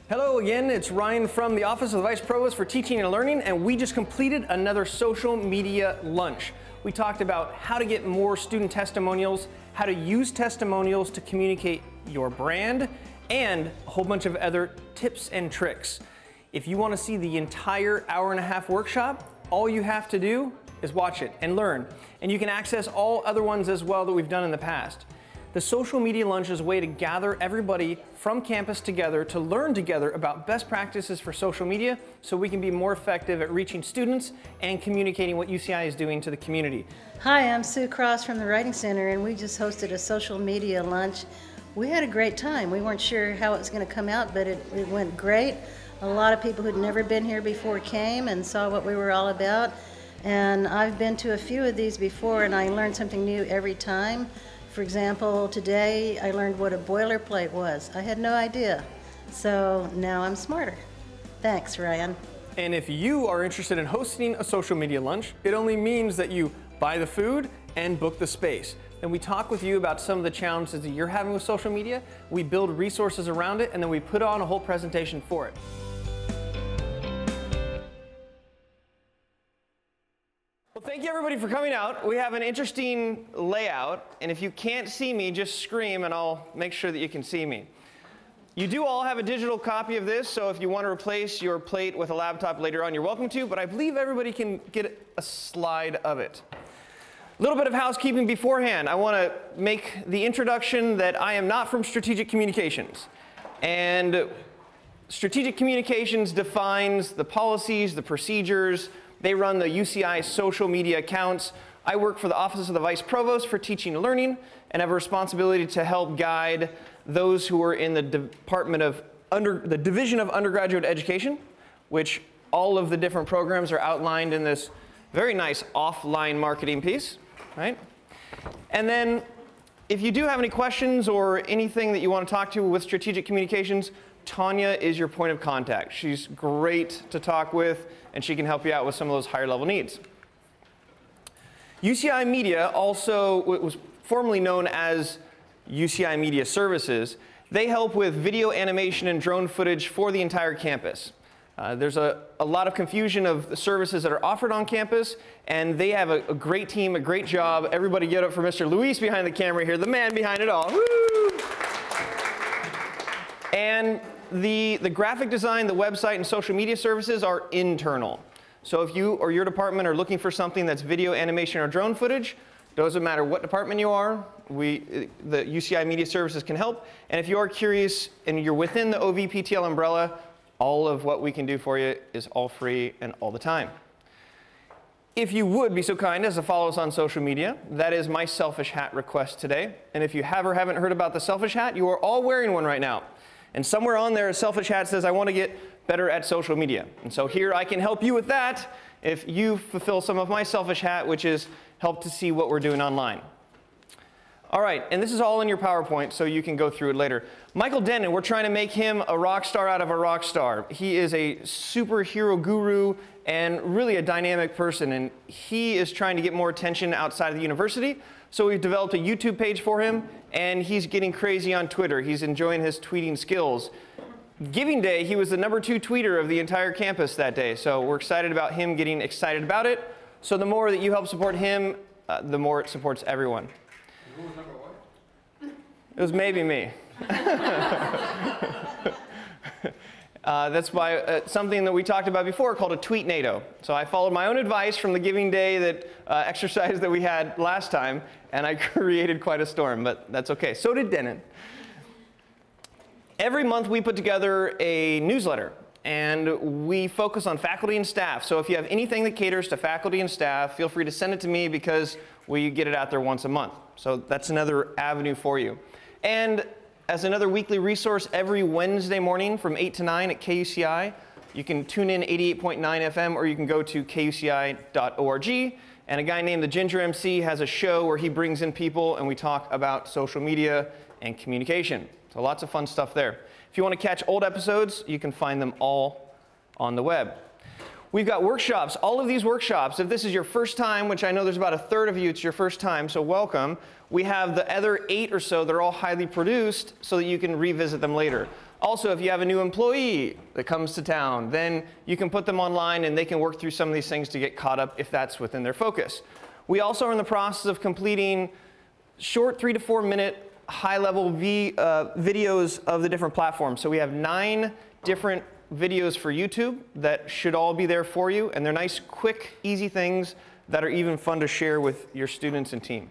Hello again, it's Ryan from the Office of the Vice Provost for Teaching and Learning, and we just completed another social media lunch. We talked about how to get more student testimonials, how to use testimonials to communicate your brand, and a whole bunch of other tips and tricks. If you want to see the entire hour-and-a-half workshop, all you have to do is watch it and learn. And you can access all other ones as well that we've done in the past. The social media lunch is a way to gather everybody from campus together to learn together about best practices for social media so we can be more effective at reaching students and communicating what UCI is doing to the community. Hi, I'm Sue Cross from the Writing Center, and we just hosted a social media lunch. We had a great time. We weren't sure how it was going to come out, but it went great. A lot of people who'd never been here before came and saw what we were all about. And I've been to a few of these before, and I learned something new every time. For example, today I learned what a boilerplate was. I had no idea. So now I'm smarter. Thanks, Ryan. And if you are interested in hosting a social media lunch, it only means that you buy the food and book the space. And we talk with you about some of the challenges that you're having with social media. We build resources around it, and then we put on a whole presentation for it. Well, thank you everybody for coming out. We have an interesting layout, and if you can't see me, just scream and I'll make sure that you can see me. You do all have a digital copy of this, so if you want to replace your plate with a laptop later on, you're welcome to, but I believe everybody can get a slide of it. A little bit of housekeeping beforehand. I want to make the introduction that I am not from Strategic Communications. And Strategic Communications defines the policies, the procedures. They run the UCI social media accounts. I work for the Office of the Vice Provost for Teaching and Learning and have a responsibility to help guide those who are in the Division of Undergraduate Education, which all of the different programs are outlined in this very nice offline marketing piece, right? And then if you do have any questions or anything that you want to talk to with Strategic Communications, Tanya is your point of contact. She's great to talk with, and she can help you out with some of those higher level needs. UCI Media, also was formerly known as UCI Media Services. They help with video animation and drone footage for the entire campus. There's a lot of confusion of the services that are offered on campus, and they have a great team, a great job. Everybody get up for Mr. Luis behind the camera here, the man behind it all. Woo! And the graphic design, the website, and social media services are internal. So if you or your department are looking for something that's video, animation, or drone footage, doesn't matter what department you are, the UCI Media Services can help. And if you are curious and you're within the OVPTL umbrella, all of what we can do for you is all free and all the time. If you would be so kind as to follow us on social media, that is my selfish hat request today. And if you have or haven't heard about the selfish hat, you are all wearing one right now. And somewhere on there, a selfish hat says, I want to get better at social media. And so here I can help you with that if you fulfill some of my selfish hat, which is help to see what we're doing online. All right, and this is all in your PowerPoint, so you can go through it later. Michael Denton, we're trying to make him a rock star out of a rock star. He is a superhero guru and really a dynamic person, and he is trying to get more attention outside of the university. So we've developed a YouTube page for him, and he's getting crazy on Twitter. He's enjoying his tweeting skills. Giving Day, he was the #2 tweeter of the entire campus that day, so we're excited about him getting excited about it. So the more that you help support him, the more it supports everyone. Who was #1? It was maybe me. That's by something that we talked about before called a tweetnado. So I followed my own advice from the Giving Day exercise that we had last time, and I created quite a storm, but that's okay. So did Denon. Every month we put together a newsletter, and we focus on faculty and staff. So if you have anything that caters to faculty and staff, feel free to send it to me because we get it out there once a month. So that's another avenue for you. And as another weekly resource, every Wednesday morning from 8 to 9 at KUCI, you can tune in 88.9 FM, or you can go to kuci.org. And a guy named the Ginger MC has a show where he brings in people and we talk about social media and communication. So lots of fun stuff there. If you want to catch old episodes, you can find them all on the web. We've got workshops. All of these workshops, if this is your first time, which I know there's about a third of you, it's your first time, so welcome. We have the other 8 or so, they're all highly produced so that you can revisit them later. Also, if you have a new employee that comes to town, then you can put them online and they can work through some of these things to get caught up if that's within their focus. We also are in the process of completing short 3 to 4 minute high-level videos of the different platforms. So we have 9 different videos for YouTube that should all be there for you, and they're nice, quick, easy things that are even fun to share with your students and team.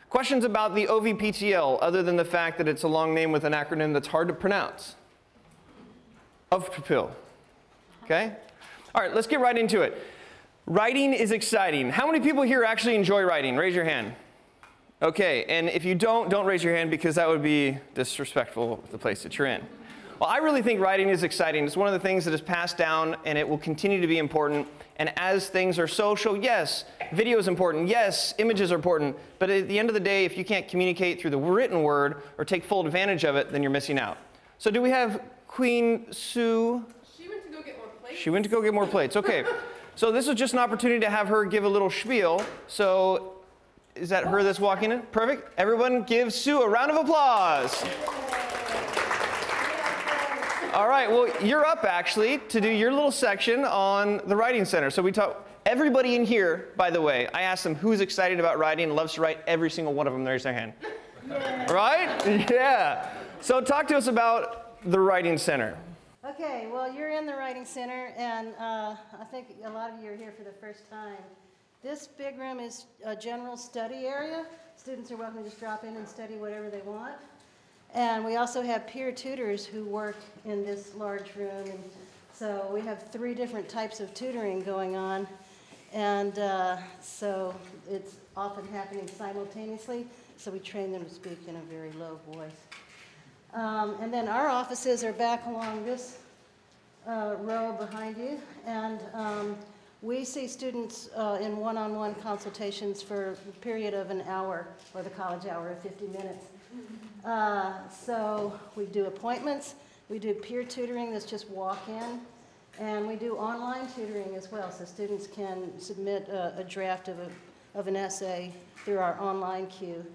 Questions about the OVPTL, other than the fact that it's a long name with an acronym that's hard to pronounce? OVPTL. Okay? All right, let's get right into it. Writing is exciting. How many people here actually enjoy writing? Raise your hand. Okay, and if you don't raise your hand because that would be disrespectful of the place that you're in. Well, I really think writing is exciting. It's one of the things that is passed down, and it will continue to be important. And as things are social, yes, video is important. Yes, images are important. But at the end of the day, if you can't communicate through the written word or take full advantage of it, then you're missing out. So do we have Queen Sue? She went to go get more plates. She went to go get more plates. Okay. So this was just an opportunity to have her give a little spiel. So is that her that's walking in? Perfect. Everyone give Sue a round of applause. All right, well, you're up, actually, to do your little section on the Writing Center. So we talk, everybody in here, by the way, I asked them who's excited about writing and loves to write. Every single one of them raised their hand. Yeah. Right? Yeah. So talk to us about the Writing Center. Okay, well, you're in the Writing Center, and I think a lot of you are here for the first time. This big room is a general study area. Students are welcome to just drop in and study whatever they want. And we also have peer tutors who work in this large room. And so we have 3 different types of tutoring going on. And so it's often happening simultaneously. So we train them to speak in a very low voice. And then our offices are back along this row behind you. And we see students in one-on-one consultations for a period of an hour, or the college hour of 50 minutes. So we do appointments, we do peer tutoring that's just walk-in, and we do online tutoring as well, so students can submit a draft of an essay through our online queue.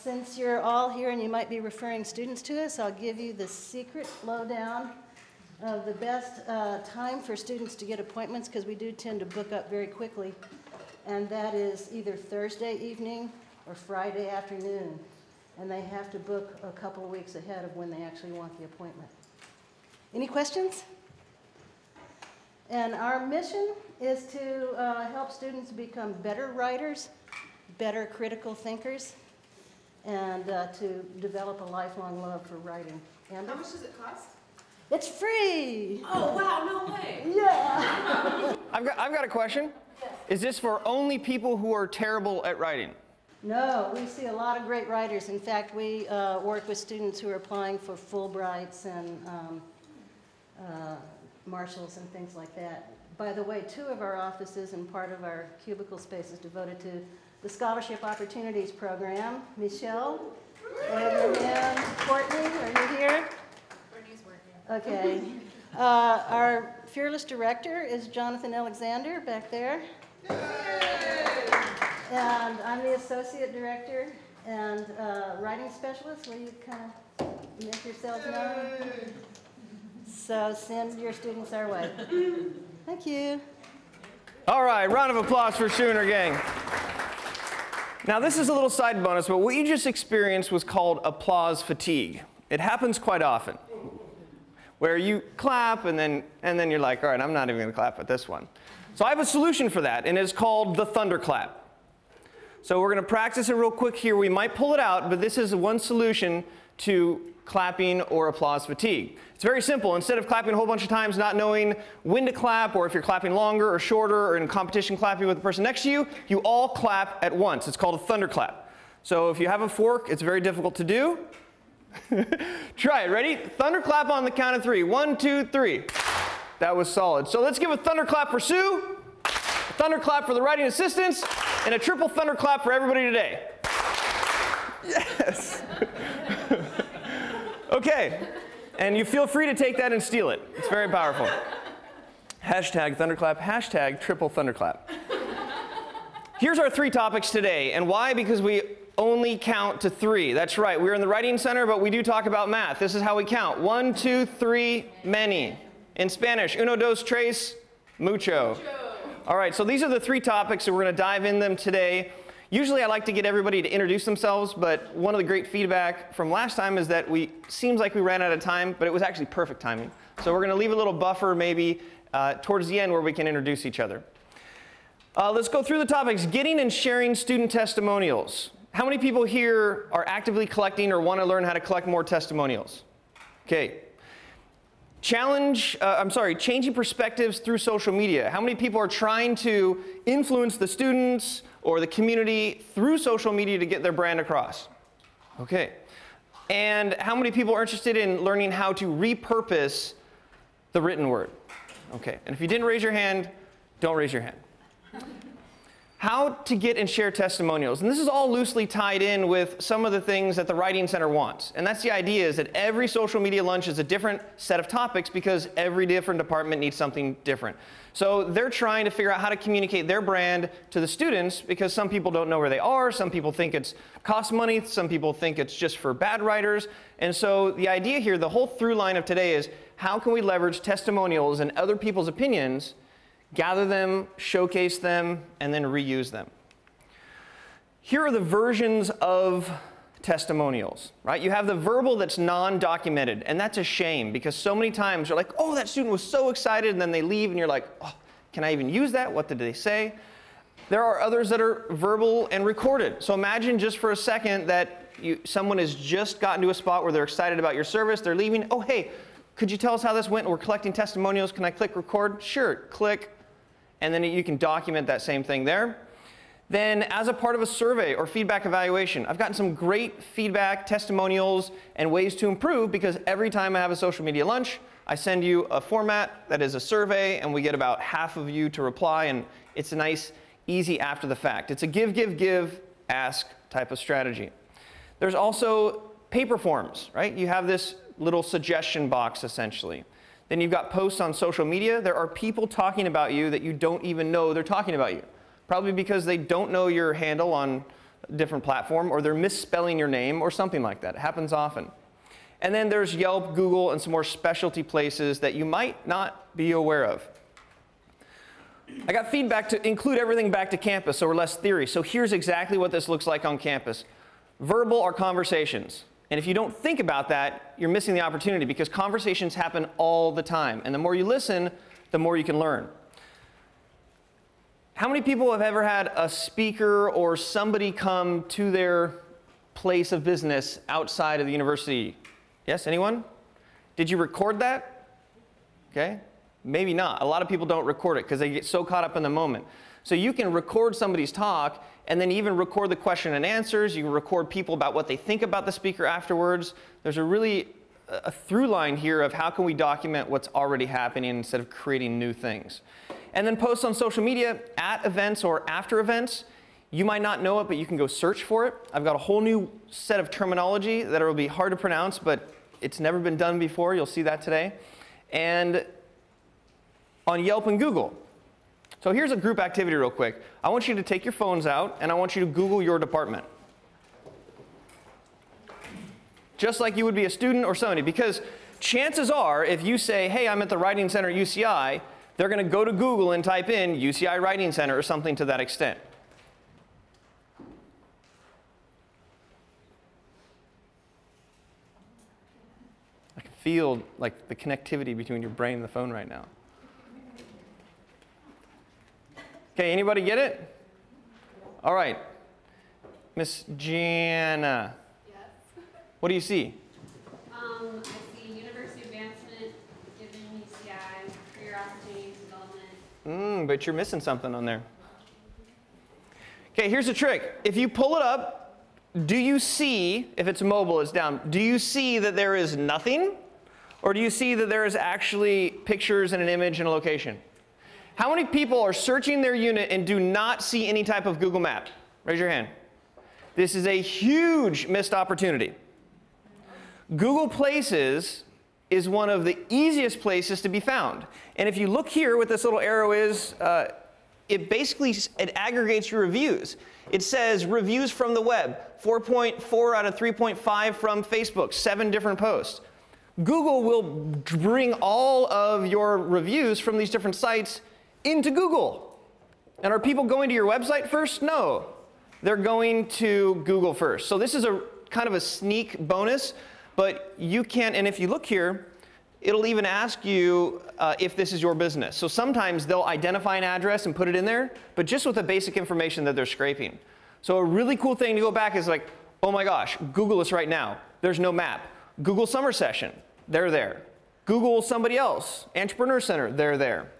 Since you're all here and you might be referring students to us, I'll give you the secret lowdown of the best time for students to get appointments, because we do tend to book up very quickly, and that is either Thursday evening or Friday afternoon. And they have to book a couple of weeks ahead of when they actually want the appointment. Any questions? And our mission is to help students become better writers, better critical thinkers, and to develop a lifelong love for writing. And how much does it cost? It's free! Oh, wow, no way! Yeah! I've got a question. Yes. Is this for only people who are terrible at writing? No, we see a lot of great writers. In fact, we work with students who are applying for Fulbrights and Marshalls and things like that. By the way, 2 of our offices and part of our cubicle space is devoted to the Scholarship Opportunities Program. Michelle, and Courtney, are you here? Courtney's working. Okay. Our fearless director is Jonathan Alexander back there. And I'm the associate director and writing specialist. Will you kind of make yourselves known? So send your students our way. Thank you. All right, round of applause for Sue and her gang. Now this is a little side bonus, but what you just experienced was called applause fatigue. It happens quite often, where you clap and then you're like, all right, I'm not even gonna clap at this one. So I have a solution for that, and it's called the Thunderclap. So we're going to practice it real quick here. We might pull it out, but this is one solution to clapping or applause fatigue. It's very simple. Instead of clapping a whole bunch of times, not knowing when to clap, or if you're clapping longer or shorter, or in competition clapping with the person next to you, you all clap at once. It's called a thunderclap. So if you have a fork, it's very difficult to do. Try it. Ready? Thunderclap on the count of 3. 1, 2, 3. That was solid. So let's give a thunderclap for Sue, a thunderclap for the writing assistants, and a triple thunderclap for everybody today. Yes. Okay. And you feel free to take that and steal it. It's very powerful. Hashtag thunderclap, hashtag triple thunderclap. Here's our 3 topics today. And why? Because we only count to 3. That's right. We're in the Writing Center, but we do talk about math. This is how we count. 1, 2, 3, many. In Spanish, uno, dos, tres, mucho. All right, so these are the 3 topics, and we're going to dive in them today. Usually I like to get everybody to introduce themselves, but one of the great feedback from last time is that seems like we ran out of time, but it was actually perfect timing. So we're going to leave a little buffer maybe towards the end where we can introduce each other. Let's go through the topics. Getting and sharing student testimonials. How many people here are actively collecting or want to learn how to collect more testimonials? Okay. Changing perspectives through social media. How many people are trying to influence the students or the community through social media to get their brand across? Okay. And how many people are interested in learning how to repurpose the written word? Okay. And if you didn't raise your hand, don't raise your hand. How to get and share testimonials. And this is all loosely tied in with some of the things that the Writing Center wants. And that's the idea, is that every social media lunch is a different set of topics because every different department needs something different. So they're trying to figure out how to communicate their brand to the students because some people don't know where they are, some people think it's costs money, some people think it's just for bad writers. And so the idea here, the whole through line of today is how can we leverage testimonials and other people's opinions, gather them, showcase them, and then reuse them. Here are the versions of testimonials, right? You have the verbal that's non-documented, and that's a shame because so many times you're like, oh, that student was so excited, and then they leave, and you're like, oh, can I even use that? What did they say? There are others that are verbal and recorded. So imagine just for a second that someone has just gotten to a spot where they're excited about your service, they're leaving, oh, hey, could you tell us how this went? We're collecting testimonials. Can I click record? Sure, click. And then you can document that same thing there. Then as a part of a survey or feedback evaluation, I've gotten some great feedback, testimonials, and ways to improve because every time I have a social media lunch, I send you a format that is a survey, and we get about half of you to reply, and it's a nice, easy after the fact. It's a give, give, give, ask type of strategy. There's also paper forms, right? You have this little suggestion box, essentially. Then you've got posts on social media. There are people talking about you that you don't even know they're talking about you. Probably because they don't know your handle on a different platform, or they're misspelling your name or something like that. It happens often. And then there's Yelp, Google, and some more specialty places that you might not be aware of. I got feedback to include everything back to campus, so we're less theory. So here's exactly what this looks like on campus. Verbal are conversations. And if you don't think about that, you're missing the opportunity because conversations happen all the time. And the more you listen, the more you can learn. How many people have ever had a speaker or somebody come to their place of business outside of the university? Yes, anyone? Did you record that? Okay, maybe not. A lot of people don't record it because they get so caught up in the moment. So you can record somebody's talk and then even record the question and answers. You can record people about what they think about the speaker afterwards. There's a through line here of how can we document what's already happening instead of creating new things. And then posts on social media at events or after events. You might not know it, but you can go search for it. I've got a whole new set of terminology that will be hard to pronounce, but it's never been done before. You'll see that today. And on Yelp and Google. So here's a group activity real quick. I want you to take your phones out, and I want you to Google your department. Just like you would be a student or somebody, because chances are, if you say, hey, I'm at the Writing Center at UCI, they're going to go to Google and type in UCI Writing Center or something to that extent. I can feel like the connectivity between your brain and the phone right now. Okay, anybody get it? All right. Miss Jana. Yes. What do you see? I see university advancement, giving UCI, career opportunities, development. But you're missing something on there. Okay, here's a trick. If you pull it up, do you see, if it's mobile, it's down, do you see that there is nothing? Or do you see that there is actually pictures and an image and a location? How many people are searching their unit and do not see any type of Google map? Raise your hand. This is a huge missed opportunity. Google Places is one of the easiest places to be found. And if you look here, what this little arrow is it basically it aggregates your reviews. It says reviews from the web, 4.4 out of 3.5 from Facebook, 7 different posts. Google will bring all of your reviews from these different sites into Google. And are people going to your website first? No. They're going to Google first. So this is a kind of a sneak bonus, but you can, and if you look here, it'll even ask you if this is your business. So sometimes they'll identify an address and put it in there, but just with the basic information that they're scraping. So a really cool thing to go back is like, oh my gosh, Google this right now. There's no map. Google Summer Session, they're there. Google somebody else, Entrepreneur Center, they're there.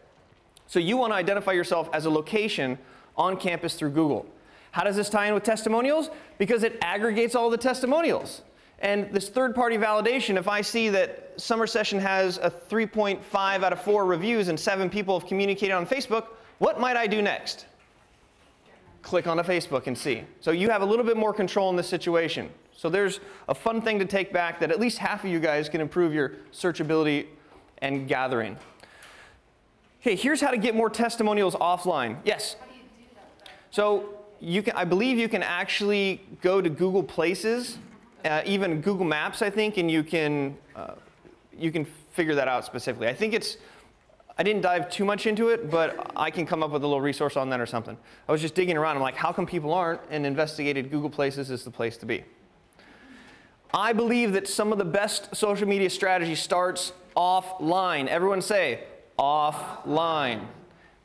So you want to identify yourself as a location on campus through Google. How does this tie in with testimonials? Because it aggregates all the testimonials. And this third-party validation, if I see that Summer Session has a 3.5 out of 4 reviews and 7 people have communicated on Facebook, what might I do next? Click on a Facebook and see. So you have a little bit more control in this situation. So there's a fun thing to take back that at least half of you guys can improve your searchability and gathering. Okay, here's how to get more testimonials offline. Yes? How do you do that? So you can, I believe you can actually go to Google Places, even Google Maps, I think, and you can figure that out specifically. I think it's, I didn't dive too much into it, but I can come up with a little resource on that or something. I was just digging around. I'm like, how come people aren't? And investigated Google Places is the place to be. I believe that some of the best social media strategy starts offline. Everyone say, offline.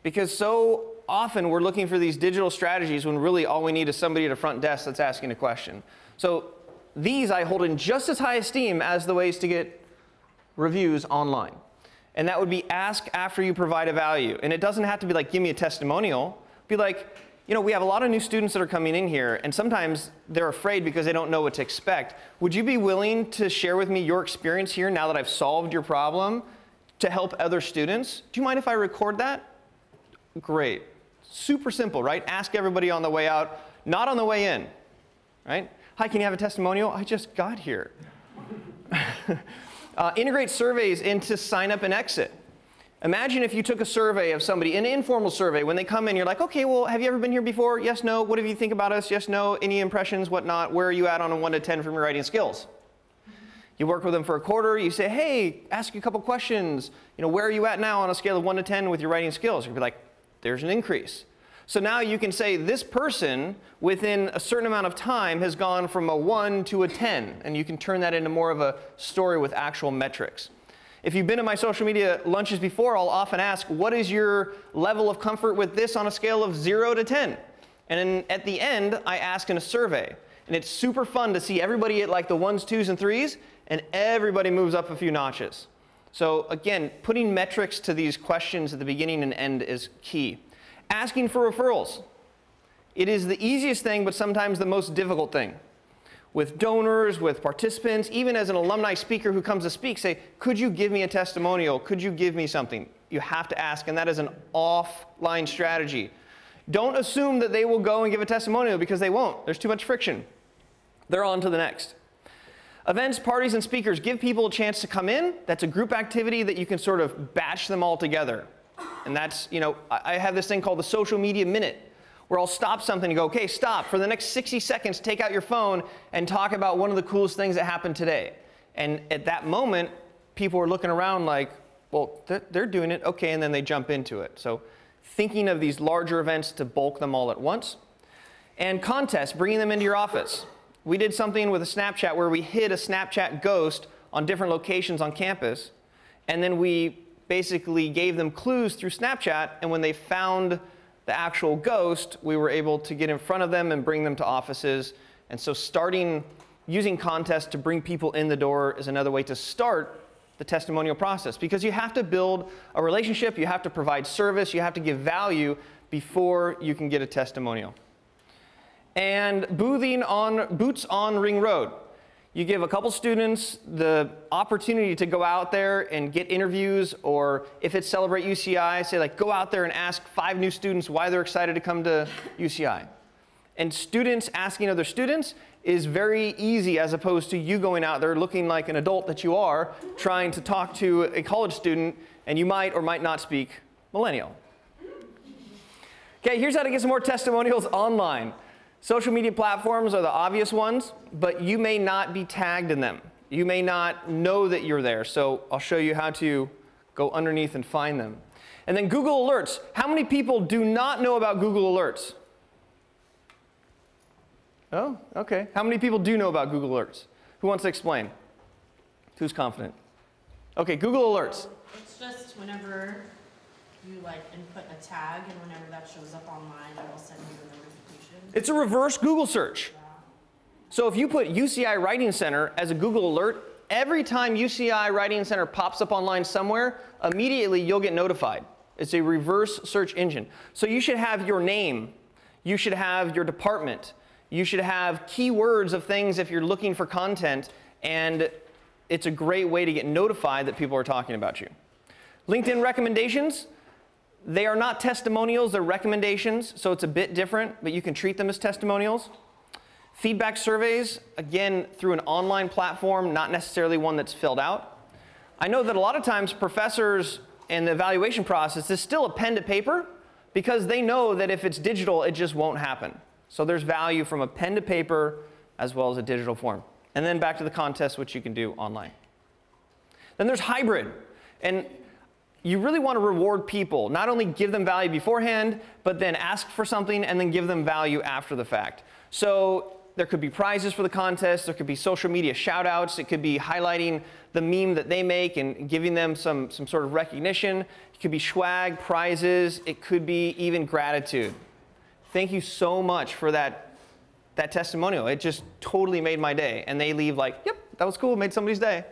Because so often we're looking for these digital strategies when really all we need is somebody at a front desk that's asking a question. So these I hold in just as high esteem as the ways to get reviews online. And that would be ask after you provide a value. And it doesn't have to be like, give me a testimonial. Be like, you know, we have a lot of new students that are coming in here, and sometimes they're afraid because they don't know what to expect. Would you be willing to share with me your experience here now that I've solved your problem to help other students? Do you mind if I record that? Great. Super simple, right? Ask everybody on the way out, not on the way in, right? Hi, can you have a testimonial? I just got here. Integrate surveys into sign up and exit. Imagine if you took a survey of somebody, an informal survey, when they come in, you're like, okay, well, have you ever been here before? Yes, no. What do you think about us? Yes, no. Any impressions, whatnot? Where are you at on a 1 to 10 from your writing skills? You work with them for a quarter. You say, hey, ask you a couple questions. You know, where are you at now on a scale of 1 to 10 with your writing skills? You'd be like, there's an increase. So now you can say this person, within a certain amount of time, has gone from a 1 to a 10. And you can turn that into more of a story with actual metrics. If you've been to my social media lunches before, I'll often ask, what is your level of comfort with this on a scale of 0 to 10? And then at the end, I ask in a survey. And it's super fun to see everybody at like the 1s, 2s, and 3s, and everybody moves up a few notches. So again, putting metrics to these questions at the beginning and end is key. Asking for referrals. It is the easiest thing, but sometimes the most difficult thing. With donors, with participants, even as an alumni speaker who comes to speak, say, could you give me a testimonial? Could you give me something? You have to ask, and that is an offline strategy. Don't assume that they will go and give a testimonial, because they won't. There's too much friction. They're on to the next. Events, parties, and speakers give people a chance to come in. That's a group activity that you can sort of batch them all together. And that's, you know, I have this thing called the social media minute, where I'll stop something and go, okay, stop. For the next 60 seconds, take out your phone and talk about one of the coolest things that happened today. And at that moment, people are looking around like, well, they're doing it. Okay, and then they jump into it. So thinking of these larger events to bulk them all at once. And contests, bringing them into your office. We did something with a Snapchat where we hid a Snapchat ghost on different locations on campus. And then we basically gave them clues through Snapchat. And when they found the actual ghost, we were able to get in front of them and bring them to offices. And so using contests to bring people in the door is another way to start the testimonial process, because you have to build a relationship, you have to provide service, you have to give value before you can get a testimonial. And boots on Ring Road. You give a couple students the opportunity to go out there and get interviews, or if it's Celebrate UCI, say like, go out there and ask 5 new students why they're excited to come to UCI. And students asking other students is very easy, as opposed to you going out there looking like an adult that you are, trying to talk to a college student, and you might or might not speak millennial. Okay, here's how to get some more testimonials online. Social media platforms are the obvious ones, but you may not be tagged in them. You may not know that you're there, so I'll show you how to go underneath and find them. And then Google Alerts. How many people do not know about Google Alerts? Oh, okay. How many people do know about Google Alerts? Who wants to explain? Who's confident? Okay, Google Alerts. It's just whenever you input a tag, and whenever that shows up online, it will send you a notification. It's a reverse Google search. So if you put UCI Writing Center as a Google alert, every time UCI Writing Center pops up online somewhere, immediately you'll get notified. It's a reverse search engine. So you should have your name. You should have your department. You should have keywords of things if you're looking for content, and it's a great way to get notified that people are talking about you. LinkedIn recommendations, they are not testimonials, they're recommendations, so it's a bit different, but you can treat them as testimonials. Feedback surveys, again, through an online platform, not necessarily one that's filled out. I know that a lot of times professors in the evaluation process is still a pen to paper because they know that if it's digital, it just won't happen. So there's value from a pen to paper as well as a digital form. And then back to the contest, which you can do online. Then there's hybrid. And you really want to reward people, not only give them value beforehand, but then ask for something and then give them value after the fact. So there could be prizes for the contest, there could be social media shout outs, it could be highlighting the meme that they make and giving them some sort of recognition. It could be swag, prizes, it could be even gratitude. Thank you so much for that testimonial. It just totally made my day. And they leave like, yep, that was cool, made somebody's day.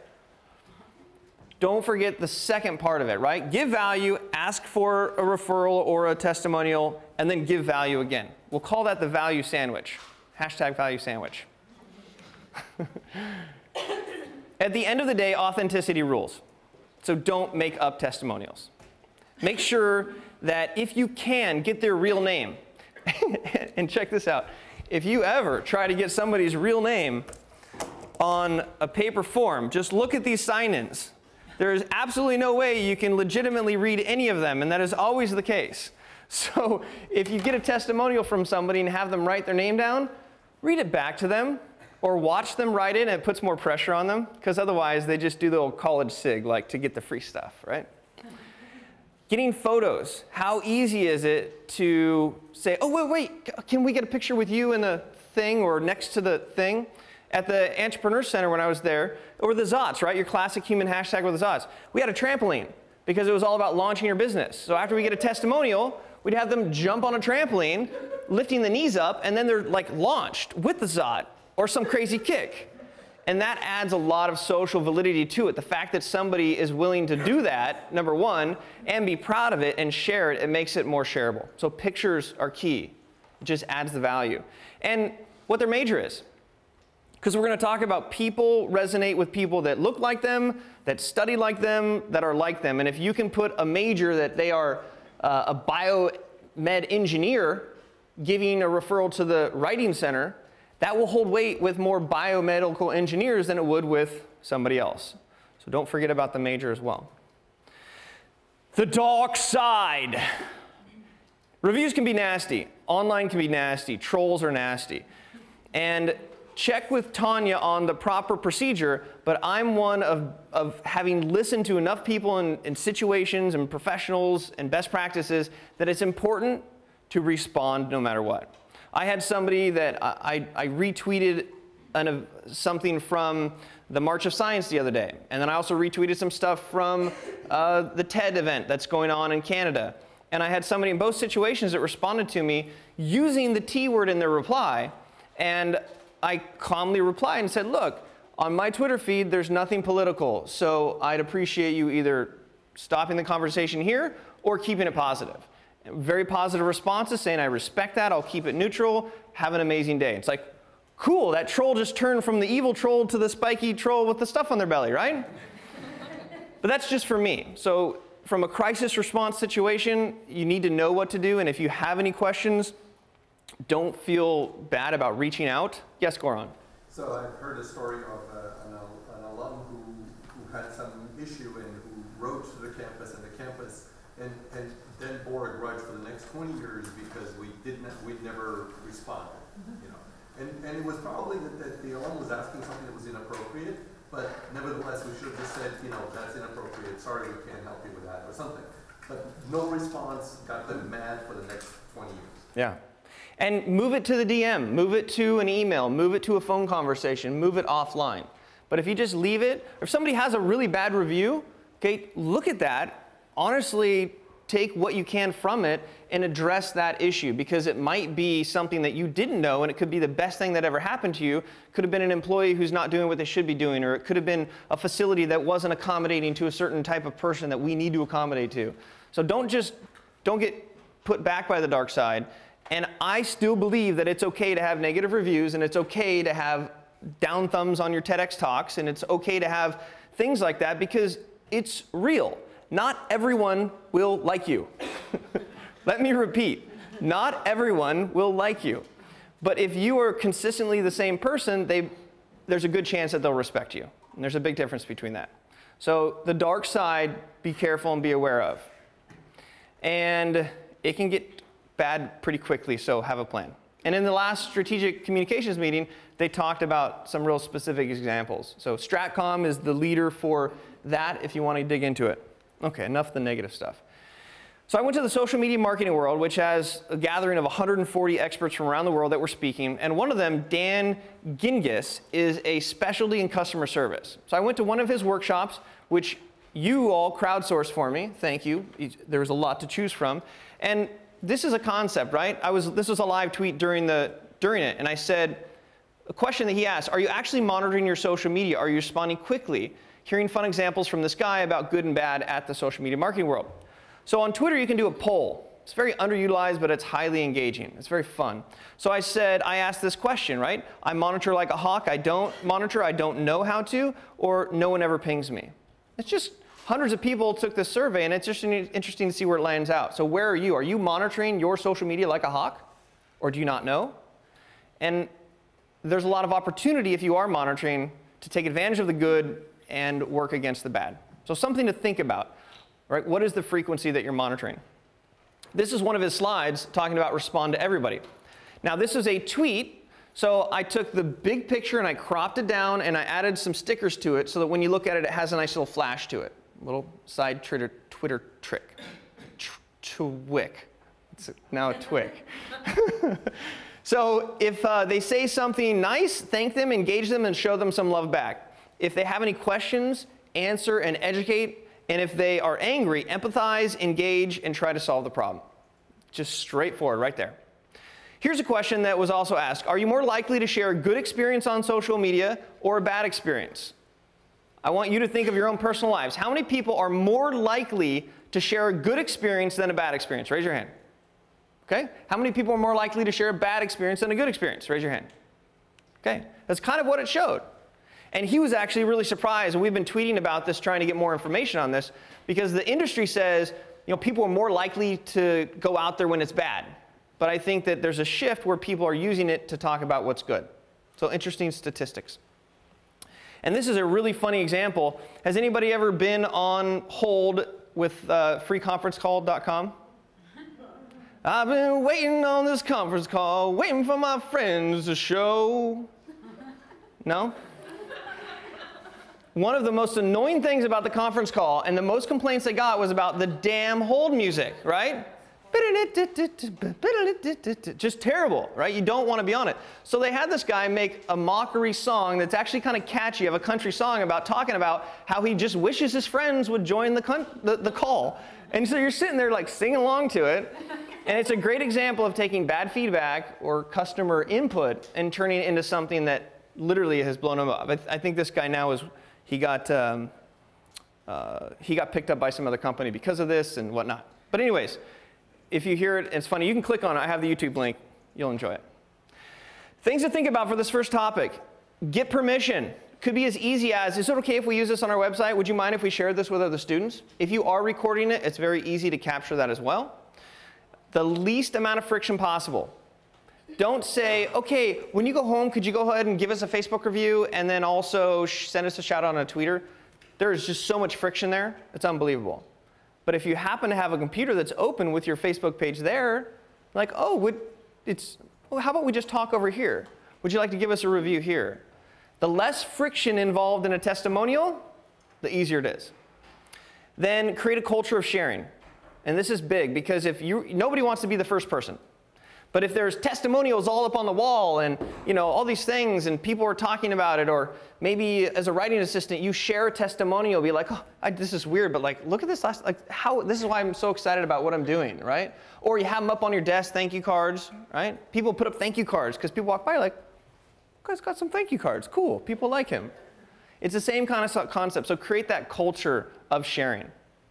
Don't forget the second part of it, right? Give value, ask for a referral or a testimonial, and then give value again. We'll call that the value sandwich. Hashtag value sandwich. At the end of the day, authenticity rules. So don't make up testimonials. Make sure that if you can, get their real name. And check this out. If you ever try to get somebody's real name on a paper form, just look at these sign-ins. There is absolutely no way you can legitimately read any of them, and that is always the case. So if you get a testimonial from somebody and have them write their name down, read it back to them, or watch them write it, and it puts more pressure on them, because otherwise they just do the old college sig, like to get the free stuff, right? Getting photos. How easy is it to say, oh, wait, can we get a picture with you in the thing or next to the thing? At the Entrepreneur Center when I was there, or the ZOTS, right? Your classic human hashtag with the ZOTS. We had a trampoline because it was all about launching your business. So after we get a testimonial, we'd have them jump on a trampoline, lifting the knees up, and then they're like launched with the ZOT or some crazy kick. And that adds a lot of social validity to it. The fact that somebody is willing to do that, number one, and be proud of it and share it, it makes it more shareable. So pictures are key. It just adds the value. And what their major is. Because we're going to talk about people resonate with people that look like them, that study like them, that are like them. And if you can put a major that they are a biomed engineer giving a referral to the writing center, that will hold weight with more biomedical engineers than it would with somebody else. So don't forget about the major as well. The dark side. Reviews can be nasty. Online can be nasty. Trolls are nasty. And check with Tanya on the proper procedure, but I'm one of having listened to enough people in situations and professionals and best practices that it's important to respond no matter what. I had somebody that I retweeted something from the March of Science the other day, and then I also retweeted some stuff from the TED event that's going on in Canada. And I had somebody in both situations that responded to me using the T word in their reply, and I calmly replied and said, look, on my Twitter feed, there's nothing political, so I'd appreciate you either stopping the conversation here or keeping it positive. Very positive responses saying, I respect that, I'll keep it neutral, have an amazing day. It's like, cool, that troll just turned from the evil troll to the spiky troll with the stuff on their belly, right? But that's just for me. So from a crisis response situation, you need to know what to do, and if you have any questions, don't feel bad about reaching out. Yes, Goran? So I've heard a story of an alum who had some issue and who wrote to the campus, and the campus and then bore a grudge for the next 20 years because we'd never responded, you know. And it was probably that the owner was asking something that was inappropriate, but nevertheless we should have just said, you know, that's inappropriate, sorry, we can't help you with that, or something. But no response got them mad for the next 20 years. Yeah. And move it to the DM, move it to an email, move it to a phone conversation, move it offline. But if you just leave it, if somebody has a really bad review, okay, look at that, honestly take what you can from it and address that issue, because it might be something that you didn't know, and it could be the best thing that ever happened to you. Could have been an employee who's not doing what they should be doing, or it could have been a facility that wasn't accommodating to a certain type of person that we need to accommodate to. So don't get put back by the dark side. And I still believe that it's okay to have negative reviews, and it's okay to have down thumbs on your TEDx talks, and it's okay to have things like that, because it's real. Not everyone will like you. Let me repeat, not everyone will like you. But if you are consistently the same person, there's a good chance that they'll respect you. And there's a big difference between that. So the dark side, be careful and be aware of. And it can get bad pretty quickly, so have a plan. And in the last strategic communications meeting, they talked about some real specific examples. So Stratcom is the leader for that if you want to dig into it. Okay, enough of the negative stuff. So I went to the social media marketing world, which has a gathering of 140 experts from around the world that were speaking. And one of them, Dan Gingis, is a specialty in customer service. So I went to one of his workshops, which you all crowdsourced for me. Thank you. There was a lot to choose from. And this is a concept, right? This was a live tweet during it, and I said, a question that he asked, are you actually monitoring your social media? Are you responding quickly? Hearing fun examples from this guy about good and bad at the social media marketing world. So on Twitter, you can do a poll. It's very underutilized, but it's highly engaging. It's very fun. So I asked this question, right? I monitor like a hawk. I don't monitor. I don't know how to, or no one ever pings me. It's just hundreds of people took this survey, and it's just interesting to see where it lands out. So where are you? Are you monitoring your social media like a hawk, or do you not know? And there's a lot of opportunity if you are monitoring to take advantage of the good and work against the bad. So something to think about, right? What is the frequency that you're monitoring? This is one of his slides talking about respond to everybody. Now this is a tweet, so I took the big picture and I cropped it down and I added some stickers to it so that when you look at it, it has a nice little flash to it. A little side Twitter trick. Twick. It's now a twick. So if they say something nice, thank them, engage them, and show them some love back. If they have any questions, answer and educate. And if they are angry, empathize, engage, and try to solve the problem. Just straightforward right there. Here's a question that was also asked. Are you more likely to share a good experience on social media or a bad experience? I want you to think of your own personal lives. How many people are more likely to share a good experience than a bad experience? Raise your hand. Okay? How many people are more likely to share a bad experience than a good experience? Raise your hand. Okay? That's kind of what it showed. And he was actually really surprised, and we've been tweeting about this, trying to get more information on this, because the industry says, you know, people are more likely to go out there when it's bad. But I think that there's a shift where people are using it to talk about what's good. So interesting statistics. And this is a really funny example. Has anybody ever been on hold with freeconferencecall.com? I've been waiting on this conference call, waiting for my friends to show. No? One of the most annoying things about the conference call, and the most complaints they got, was about the damn hold music, right? Just terrible, right? You don't want to be on it. So they had this guy make a mockery song that's actually kind of catchy, of a country song about talking about how he just wishes his friends would join the call. And so you're sitting there like singing along to it. And it's a great example of taking bad feedback or customer input and turning it into something that literally has blown him up. I think this guy now he got picked up by some other company because of this and whatnot. But anyways, if you hear it, it's funny. You can click on it. I have the YouTube link. You'll enjoy it. Things to think about for this first topic. Get permission. Could be as easy as, is it okay if we use this on our website? Would you mind if we shared this with other students? If you are recording it, it's very easy to capture that as well. The least amount of friction possible. Don't say, okay, when you go home, could you go ahead and give us a Facebook review and then also send us a shout out on a Twitter? There is just so much friction there. It's unbelievable. But if you happen to have a computer that's open with your Facebook page there, like, oh, well, how about we just talk over here? Would you like to give us a review here? The less friction involved in a testimonial, the easier it is. Then create a culture of sharing. And this is big because nobody wants to be the first person. But if there's testimonials all up on the wall and all these things and people are talking about it, or maybe as a writing assistant you share a testimonial, be like, oh, this is weird, but like, look at this this is why I'm so excited about what I'm doing, right? Or you have them up on your desk, thank you cards, right? People put up thank you cards because people walk by like, guy's got some thank you cards, cool, people like him. It's the same kind of concept, so create that culture of sharing.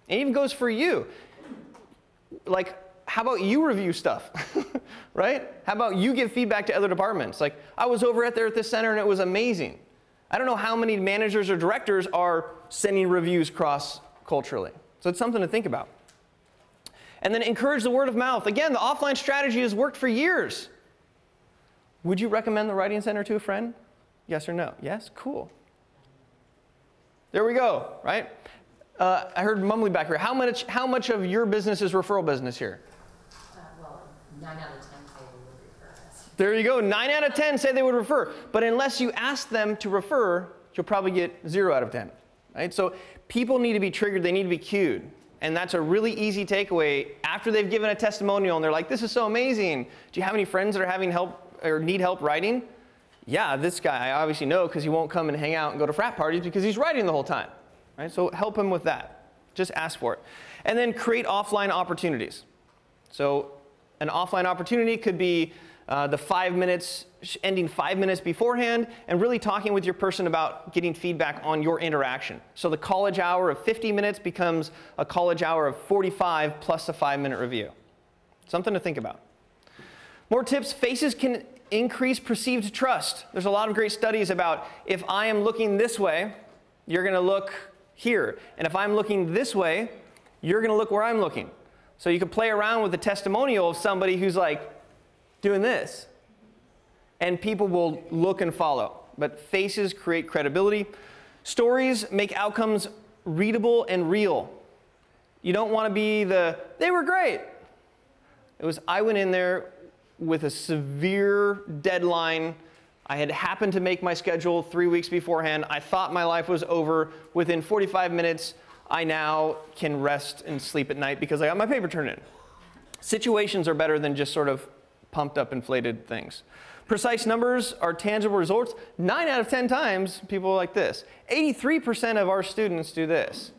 It even goes for you. Like, how about you review stuff, right? How about you give feedback to other departments? Like, I was over at this center and it was amazing. I don't know how many managers or directors are sending reviews cross-culturally. So it's something to think about. And then encourage the word of mouth. Again, the offline strategy has worked for years. Would you recommend the Writing Center to a friend? Yes or no? Yes? Cool. There we go, right? I heard mumbling back here. How much of your business is referral business here? Well, 9 out of 10 say they would refer us. There you go. 9 out of 10 say they would refer. But unless you ask them to refer, you'll probably get 0 out of 10. Right? So people need to be triggered. They need to be cued. And that's a really easy takeaway after they've given a testimonial and they're like, this is so amazing. Do you have any friends that are having help or need help writing? Yeah, this guy I obviously know because he won't come and hang out and go to frat parties because he's writing the whole time. Right? So help him with that. Just ask for it. And then create offline opportunities. So an offline opportunity could be the 5 minutes, ending 5 minutes beforehand, and really talking with your person about getting feedback on your interaction. So the college hour of 50 minutes becomes a college hour of 45 plus a 5-minute review. Something to think about. More tips. Faces can increase perceived trust. There's a lot of great studies about if I am looking this way, you're going to look here. And if I'm looking this way, you're going to look where I'm looking. So you can play around with the testimonial of somebody who's like doing this. And people will look and follow. But faces create credibility. Stories make outcomes readable and real. You don't want to be they were great. It was, I went in there with a severe deadline. I had happened to make my schedule 3 weeks beforehand. I thought my life was over. Within 45 minutes, I now can rest and sleep at night because I got my paper turned in. Situations are better than just sort of pumped up, inflated things. Precise numbers are tangible results. 9 out of 10 times, people are like this. 83% of our students do this.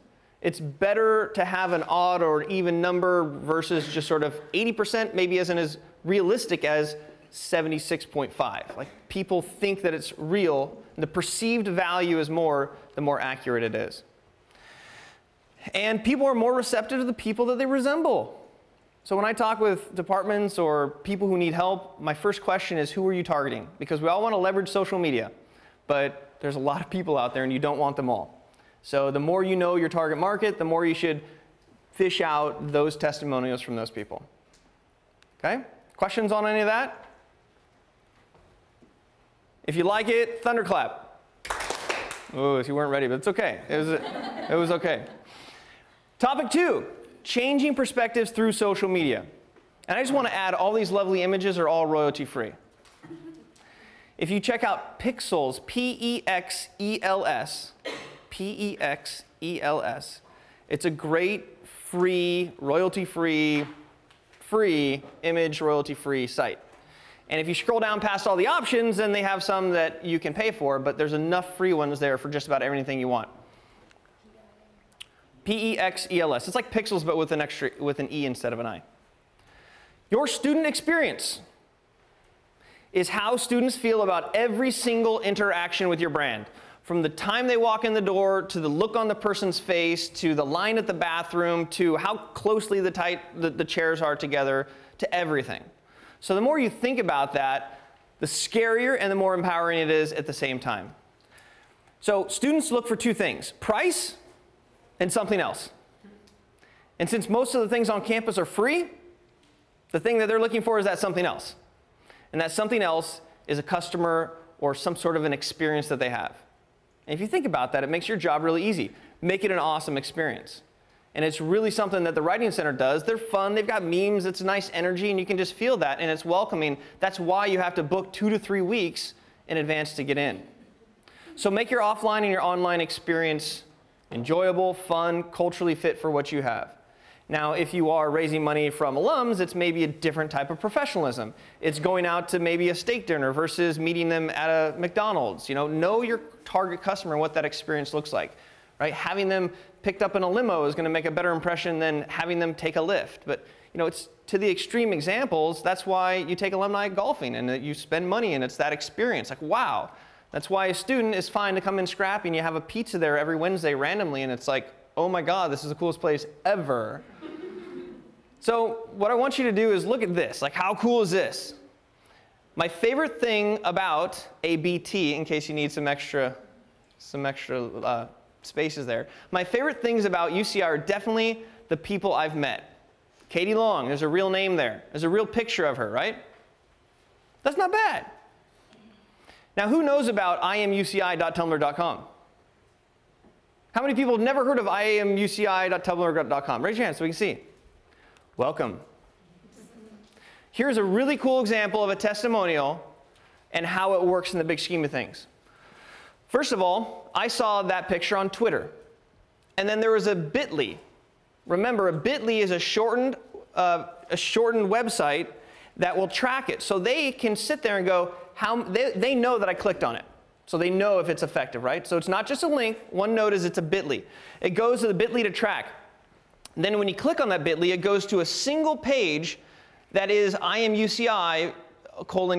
It's better to have an odd or an even number versus just sort of 80% maybe isn't as realistic as 76.5. Like, people think that it's real. The perceived value is more, the more accurate it is. And people are more receptive to the people that they resemble. So when I talk with departments or people who need help, my first question is, who are you targeting? Because we all want to leverage social media, but there's a lot of people out there and you don't want them all. So the more you know your target market, the more you should fish out those testimonials from those people. Okay? Questions on any of that? If you like it, Thunderclap. Oh, if you weren't ready, but it's okay. It was okay. Topic 2, changing perspectives through social media. And I just want to add, all these lovely images are all royalty-free. If you check out Pexels, P-E-X-E-L-S, P-E-X-E-L-S, it's a great, free, royalty-free, free image, royalty-free site. And if you scroll down past all the options, then they have some that you can pay for, but there's enough free ones there for just about everything you want. P-E-X-E-L-S. It's like Pexels, but with an E instead of an I. Your student experience is how students feel about every single interaction with your brand. From the time they walk in the door, to the look on the person's face, to the line at the bathroom, to how closely the chairs are together, to everything. So the more you think about that, the scarier and the more empowering it is at the same time. So students look for 2 things, price and something else. And since most of the things on campus are free, the thing that they're looking for is that something else. And that something else is a customer or some sort of an experience that they have. And if you think about that, it makes your job really easy. Make it an awesome experience. And it's really something that the Writing Center does. They're fun, they've got memes, it's nice energy, and you can just feel that, and it's welcoming. That's why you have to book 2 to 3 weeks in advance to get in. So make your offline and your online experience enjoyable, fun, culturally fit for what you have. Now, if you are raising money from alums, it's maybe a different type of professionalism. It's going out to maybe a steak dinner versus meeting them at a McDonald's. Know your target customer and what that experience looks like. Right? Having them picked up in a limo is going to make a better impression than having them take a lift. But it's to the extreme examples. That's why you take alumni golfing and you spend money, and it's that experience. Like, wow. That's why a student is fine to come in scrappy and you have a pizza there every Wednesday randomly, and it's like, oh my God, this is the coolest place ever. So what I want you to do is look at this. Like, how cool is this? My favorite thing about ABT, in case you need some extra spaces there. My favorite things about UCI are definitely the people I've met. Katie Long, there's a real name there. There's a real picture of her, right? That's not bad. Now, who knows about IamUCI.tumblr.com? How many people have never heard of IamUCI.tumblr.com? Raise your hand so we can see. Welcome. Here's a really cool example of a testimonial and how it works in the big scheme of things. First of all, I saw that picture on Twitter. And then there was a bit.ly. Remember, a bit.ly is a shortened website that will track it. So they can sit there and go, they know that I clicked on it. So they know if it's effective, right? So it's not just a link. One note is it's a bit.ly. It goes to the bit.ly to track. And then when you click on that bit.ly, it goes to a single page that is I am UCI :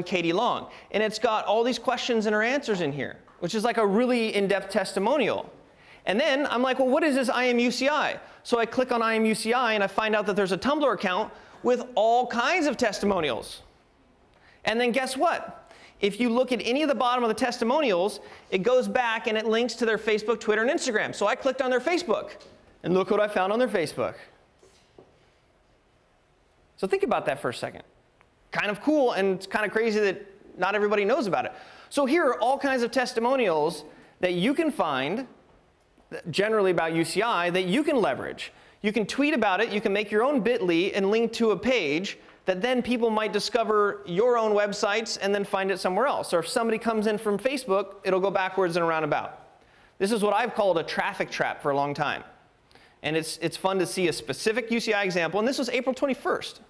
Katie Long. And it's got all these questions and her answers in here, which is like a really in-depth testimonial. And then I'm like, well, what is this I am UCI? So I click on I am UCI and I find out that there's a Tumblr account with all kinds of testimonials. And then guess what? If you look at any of the bottom of the testimonials, it goes back and it links to their Facebook, Twitter, and Instagram. So I clicked on their Facebook, and look what I found on their Facebook. So think about that for a second. Kind of cool, and it's kind of crazy that not everybody knows about it. So here are all kinds of testimonials that you can find, generally about UCI, that you can leverage. You can tweet about it, you can make your own bit.ly and link to a page that then people might discover your own websites and then find it somewhere else. Or if somebody comes in from Facebook, it'll go backwards and around about. This is what I've called a traffic trap for a long time. And it's fun to see a specific UCI example, and this was April 21st.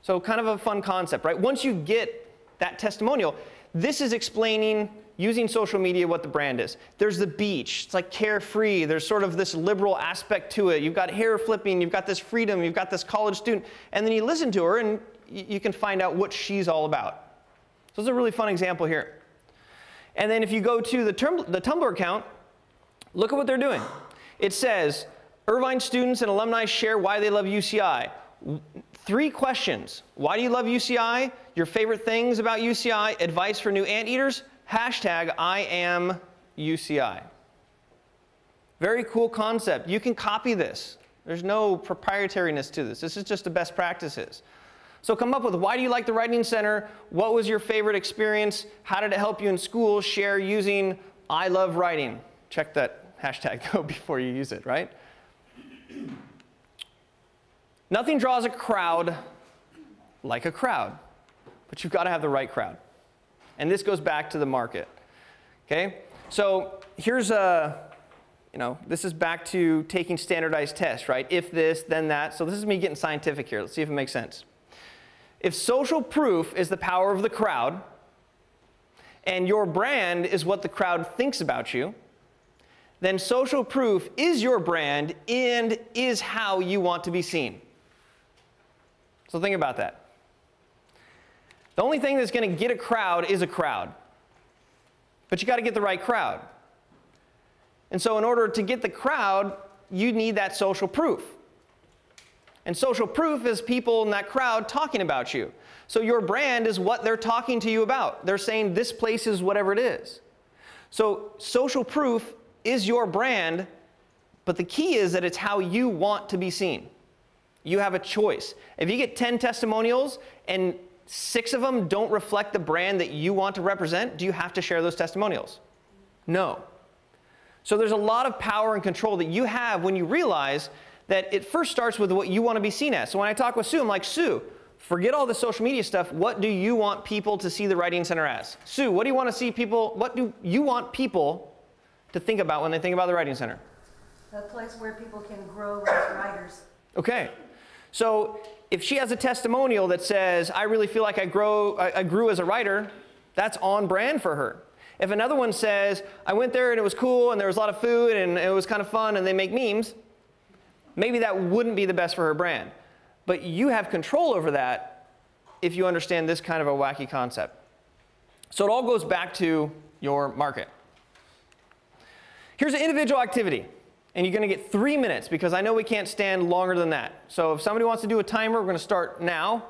So kind of a fun concept, right? Once you get that testimonial, this is explaining, using social media, what the brand is. There's the beach. It's like carefree. There's sort of this liberal aspect to it. You've got hair flipping. You've got this freedom. You've got this college student. And then you listen to her, and you can find out what she's all about. So it's a really fun example here. And then if you go to the Tumblr account, look at what they're doing. It says, Irvine students and alumni share why they love UCI. 3 questions. Why do you love UCI? Your favorite things about UCI? Advice for new anteaters? Hashtag I am UCI. Very cool concept. You can copy this. There's no proprietariness to this. This is just the best practices. So come up with, why do you like the Writing Center? What was your favorite experience? How did it help you in school? Share using I love writing. Check that hashtag though before you use it, right? Nothing draws a crowd like a crowd, but you've got to have the right crowd. And this goes back to the market. Okay? So here's this is back to taking standardized tests, right? If this, then that. So this is me getting scientific here. Let's see if it makes sense. If social proof is the power of the crowd, and your brand is what the crowd thinks about you, then social proof is your brand and is how you want to be seen. So think about that. The only thing that's going to get a crowd is a crowd. But you got to get the right crowd. And so in order to get the crowd, you need that social proof. And social proof is people in that crowd talking about you. So your brand is what they're talking to you about. They're saying this place is whatever it is. So social proof is your brand, but the key is that it's how you want to be seen. You have a choice. If you get 10 testimonials and 6 of them don't reflect the brand that you want to represent, do you have to share those testimonials? No. So there's a lot of power and control that you have when you realize that it first starts with what you want to be seen as. So when I talk with Sue, I'm like, Sue, forget all the social media stuff. What do you want people to see the Writing Center as? Sue, what do you want to see people, what do you want people to think about when they think about the Writing Center? A place where people can grow as writers. Okay. So if she has a testimonial that says, I really feel like I grew as a writer, that's on brand for her. If another one says, I went there and it was cool and there was a lot of food and it was kind of fun and they make memes, maybe that wouldn't be the best for her brand. But you have control over that if you understand this kind of a wacky concept. So it all goes back to your market. Here's an individual activity. And you're going to get 3 minutes because I know we can't stand longer than that. So if somebody wants to do a timer, we're going to start now.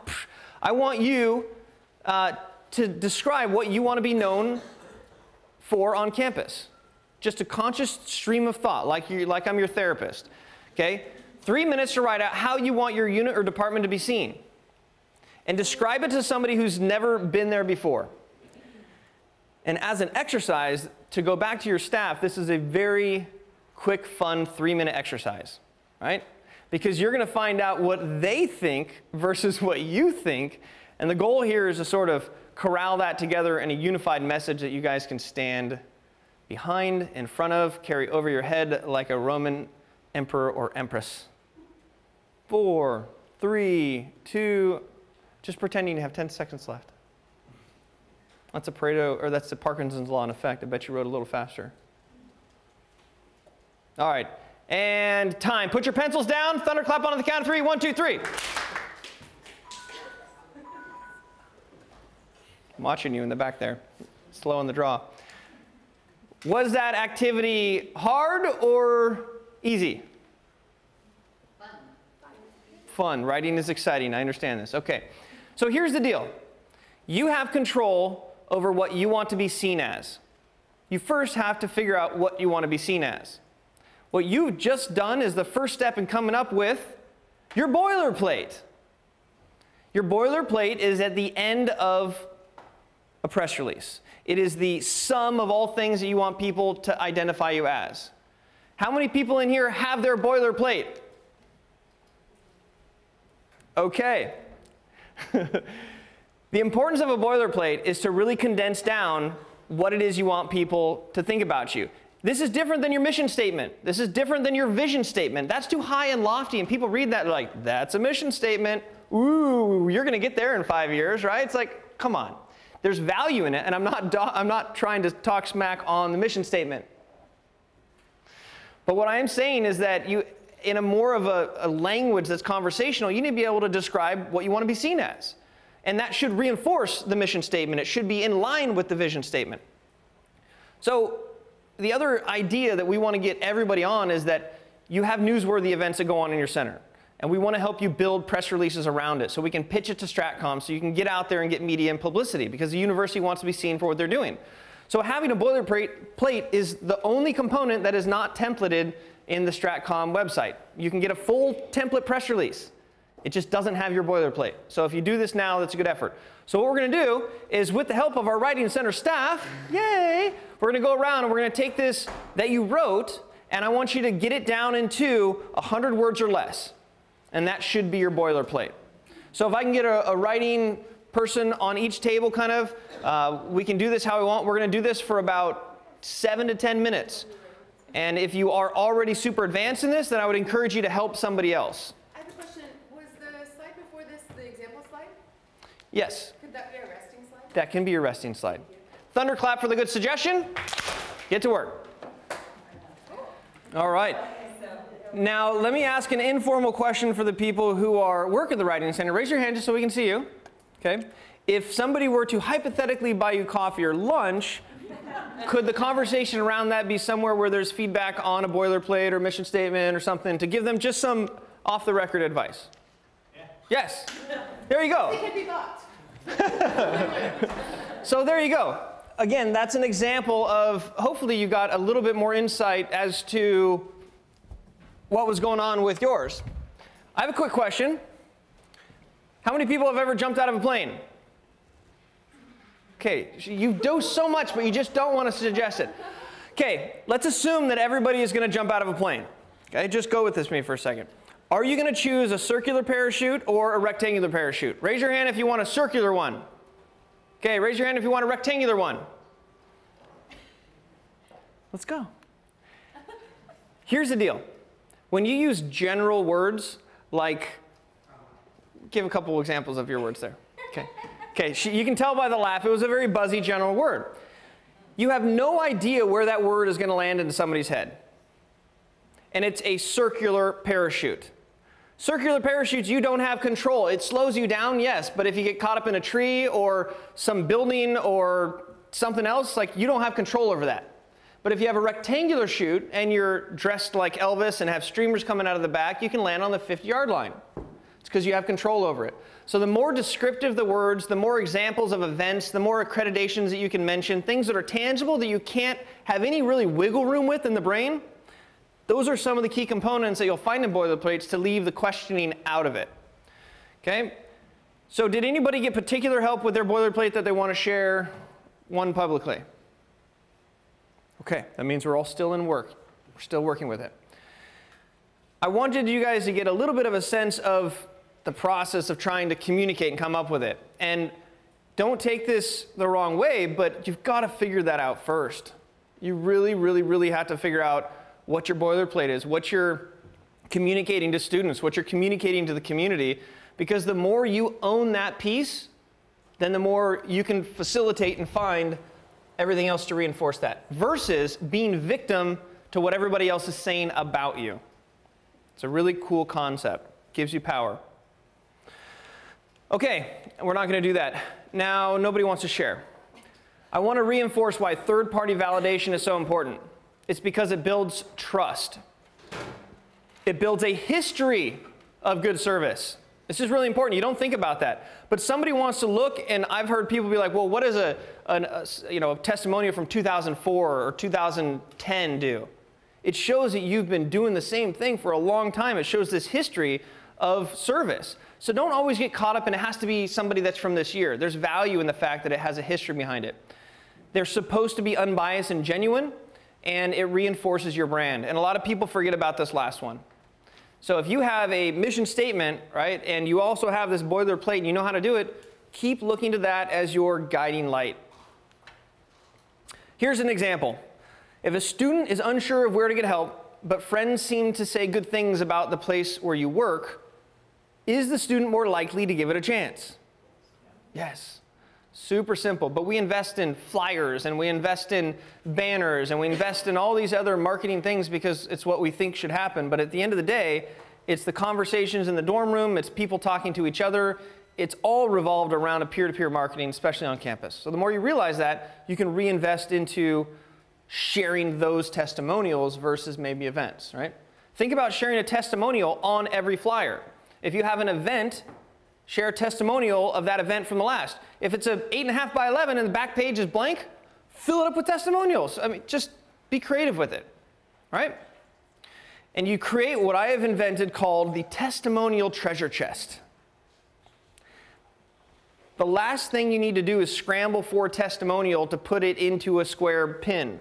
I want you to describe what you want to be known for on campus. Just a conscious stream of thought, like I'm your therapist. Okay? 3 minutes to write out how you want your unit or department to be seen. And describe it to somebody who's never been there before. And as an exercise, to go back to your staff, this is a very quick, fun 3-minute exercise, right? Because you're going to find out what they think versus what you think. And the goal here is to sort of corral that together in a unified message that you guys can stand behind, in front of, carry over your head like a Roman emperor or empress. 4, 3, 2, just pretending you have 10 seconds left. That's a Pareto, or that's the Parkinson's law in effect. I bet you wrote a little faster. All right, and time. Put your pencils down. Thunderclap on the count of 3. 1, 2, 3. I'm watching you in the back there. Slow on the draw. Was that activity hard or easy? Fun. Fun. Writing is exciting. I understand this. Okay. So here's the deal. You have control over what you want to be seen as. You first have to figure out what you want to be seen as. What you've just done is the first step in coming up with your boilerplate. Your boilerplate is at the end of a press release. It is the sum of all things that you want people to identify you as. How many people in here have their boilerplate? Okay. The importance of a boilerplate is to really condense down what it is you want people to think about you. This is different than your mission statement. This is different than your vision statement. That's too high and lofty, and people read that like, that's a mission statement. Ooh, you're going to get there in 5 years, right? It's like, come on. There's value in it, and I'm not trying to talk smack on the mission statement. But what I am saying is that you, in a more of a language that's conversational, you need to be able to describe what you want to be seen as. And that should reinforce the mission statement. It should be in line with the vision statement. So the other idea that we want to get everybody on is that you have newsworthy events that go on in your center. And we want to help you build press releases around it so we can pitch it to Stratcom so you can get out there and get media and publicity because the university wants to be seen for what they're doing. So having a boilerplate is the only component that is not templated in the Stratcom website. You can get a full template press release. It just doesn't have your boilerplate. So if you do this now, that's a good effort. So what we're going to do is, with the help of our Writing Center staff, yay, we're going to go around and we're going to take this that you wrote, and I want you to get it down into 100 words or less. And that should be your boilerplate. So if I can get a writing person on each table, kind of, we can do this how we want. We're going to do this for about 7 to 10 minutes. And if you are already super advanced in this, then I would encourage you to help somebody else. I have a question. Was the slide before this the example slide? Yes. Could that be a resting slide? That can be your resting slide. Thunderclap for the good suggestion. Get to work. All right. Now, let me ask an informal question for the people who work at the Writing Center. Raise your hand just so we can see you. Okay. If somebody were to hypothetically buy you coffee or lunch, could the conversation around that be somewhere where there's feedback on a boilerplate or mission statement or something to give them just some off-the-record advice? Yeah. Yes. There you go. It can be bought. So there you go. Again, that's an example of, hopefully you got a little bit more insight as to what was going on with yours. I have a quick question. How many people have ever jumped out of a plane? Okay, you do so much, but you just don't want to suggest it. Okay, let's assume that everybody is going to jump out of a plane. Okay, just go with this with me for a second. Are you going to choose a circular parachute or a rectangular parachute? Raise your hand if you want a circular one. Okay, raise your hand if you want a rectangular one. Let's go. Here's the deal. When you use general words like, give a couple examples of your words there. Okay. Okay, you can tell by the laugh, it was a very buzzy general word. You have no idea where that word is going to land in somebody's head. And it's a circular parachute. Circular parachutes, you don't have control. It slows you down, yes, but if you get caught up in a tree or some building or something else, like you don't have control over that. But if you have a rectangular chute and you're dressed like Elvis and have streamers coming out of the back, you can land on the 50-yard line. It's because you have control over it. So the more descriptive the words, the more examples of events, the more accreditations that you can mention, things that are tangible that you can't have any really wiggle room with in the brain, those are some of the key components that you'll find in boilerplates to leave the questioning out of it. Okay? So did anybody get particular help with their boilerplate that they want to share one publicly? Okay, that means we're all still in work. We're still working with it. I wanted you guys to get a little bit of a sense of the process of trying to communicate and come up with it. And don't take this the wrong way, but you've got to figure that out first. You really, really, really have to figure out what your boilerplate is, what you're communicating to students, what you're communicating to the community, because the more you own that piece, then the more you can facilitate and find everything else to reinforce that, versus being victim to what everybody else is saying about you. It's a really cool concept. Gives you power. Okay, we're not going to do that. Now, nobody wants to share. I want to reinforce why third-party validation is so important. It's because it builds trust. It builds a history of good service. This is really important. You don't think about that. But somebody wants to look, and I've heard people be like, well, what does a testimonial from 2004 or 2010 do? It shows that you've been doing the same thing for a long time. It shows this history of service. So don't always get caught up in it has to be somebody that's from this year. There's value in the fact that it has a history behind it. They're supposed to be unbiased and genuine, and it reinforces your brand. And a lot of people forget about this last one. So if you have a mission statement, right, and you also have this boilerplate and you know how to do it, keep looking to that as your guiding light. Here's an example. If a student is unsure of where to get help, but friends seem to say good things about the place where you work, is the student more likely to give it a chance? Yes. Super simple. But we invest in flyers, and we invest in banners, and we invest in all these other marketing things because it's what we think should happen. But at the end of the day, it's the conversations in the dorm room, it's people talking to each other. It's all revolved around a peer-to-peer marketing, especially on campus. So the more you realize that, you can reinvest into sharing those testimonials versus maybe events, right? Think about sharing a testimonial on every flyer. If you have an event, share a testimonial of that event from the last. If it's a 8.5 by 11 and the back page is blank, fill it up with testimonials. I mean, just be creative with it, right? And you create what I have invented called the testimonial treasure chest. The last thing you need to do is scramble for a testimonial to put it into a square pin.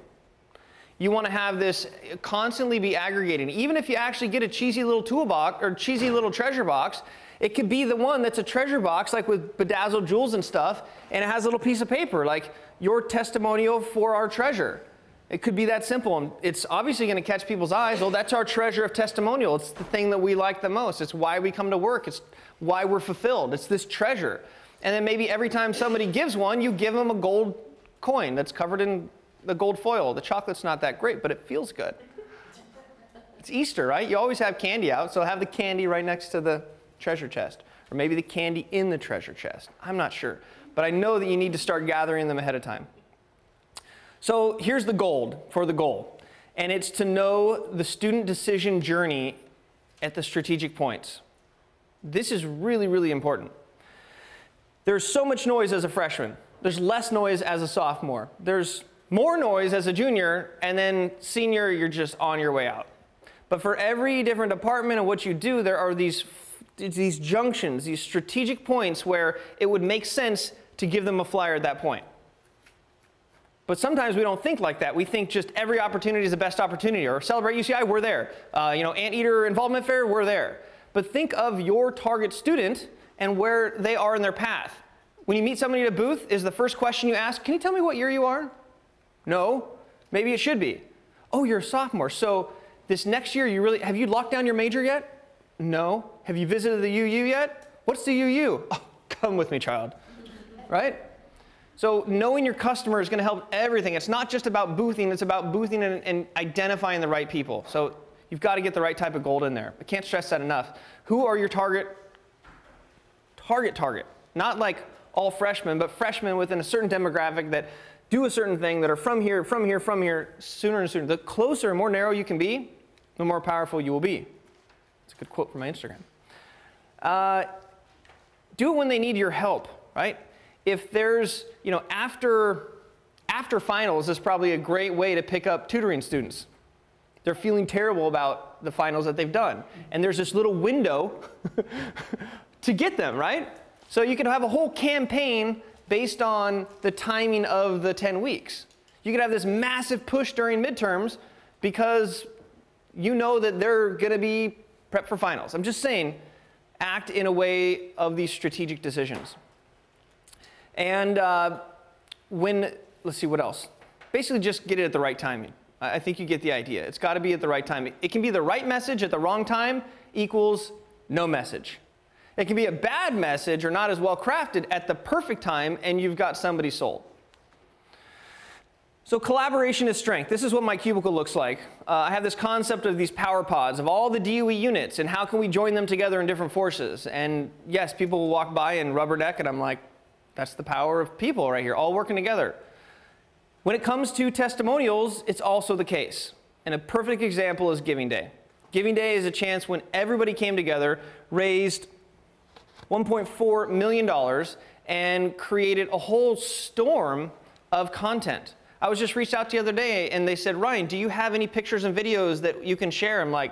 You want to have this constantly be aggregating. Even if you actually get a cheesy little toolbox or cheesy little treasure box, it could be the one that's a treasure box, like with bedazzled jewels and stuff, and it has a little piece of paper, like your testimonial for our treasure. It could be that simple, and it's obviously going to catch people's eyes. Well, that's our treasure of testimonial. It's the thing that we like the most. It's why we come to work. It's why we're fulfilled. It's this treasure. And then maybe every time somebody gives one, you give them a gold coin that's covered in the gold foil. The chocolate's not that great, but it feels good. It's Easter, right? You always have candy out, so have the candy right next to the treasure chest. Or maybe the candy in the treasure chest. I'm not sure. But I know that you need to start gathering them ahead of time. So here's the gold for the goal. And it's to know the student decision journey at the strategic points. This is really, really important. There's so much noise as a freshman. There's less noise as a sophomore. There's more noise as a junior, and then senior, you're just on your way out. But for every different department and what you do, there are these junctions, these strategic points where it would make sense to give them a flyer at that point. But sometimes we don't think like that. We think just every opportunity is the best opportunity. Or Celebrate UCI, we're there. Anteater Involvement Fair, we're there. but think of your target student and where they are in their path. When you meet somebody at a booth, is the first question you ask, can you tell me what year you are? No. Maybe it should be. Oh, you're a sophomore. So this next year, have you locked down your major yet? No. Have you visited the UU yet? What's the UU? Oh, come with me, child. Right? So knowing your customer is going to help everything. It's not just about boothing. It's about boothing and identifying the right people. So you've got to get the right type of gold in there. I can't stress that enough. Who are your target? Not like all freshmen, but freshmen within a certain demographic that do a certain thing, that are from here, sooner and sooner. The closer and more narrow you can be, the more powerful you will be. It's a good quote from my Instagram. Do it when they need your help, right? If there's, after finals is probably a great way to pick up tutoring students. They're feeling terrible about the finals that they've done. And there's this little window to get them, right? So you could have a whole campaign based on the timing of the 10 weeks. You could have this massive push during midterms because you know that they're going to be prepped for finals. I'm just saying, act in a way of these strategic decisions. And let's see what else. Basically just get it at the right timing. I think you get the idea. It's got to be at the right time. It can be the right message at the wrong time equals no message. It can be a bad message or not as well crafted at the perfect time, and you've got somebody sold. So collaboration is strength. This is what my cubicle looks like. I have this concept of these power pods, of all the DOE units, and how can we join them together in different forces. And yes, people will walk by and rubberneck, and I'm like, that's the power of people right here, all working together. When it comes to testimonials, it's also the case. And a perfect example is Giving Day. Giving Day is a chance when everybody came together, raised $1.4 million, and created a whole storm of content. I was just reached out the other day, and they said, Ryan, do you have any pictures and videos that you can share? I'm like,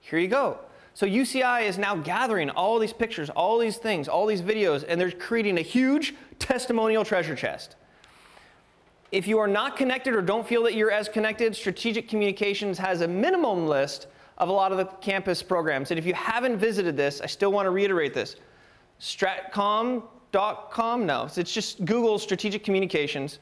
here you go. So UCI is now gathering all these pictures, all these things, all these videos, and they're creating a huge testimonial treasure chest. If you are not connected or don't feel that you're as connected, Strategic Communications has a minimum list of a lot of the campus programs. And if you haven't visited this, I still want to reiterate this. Stratcom.com? No, it's just Google Strategic Communications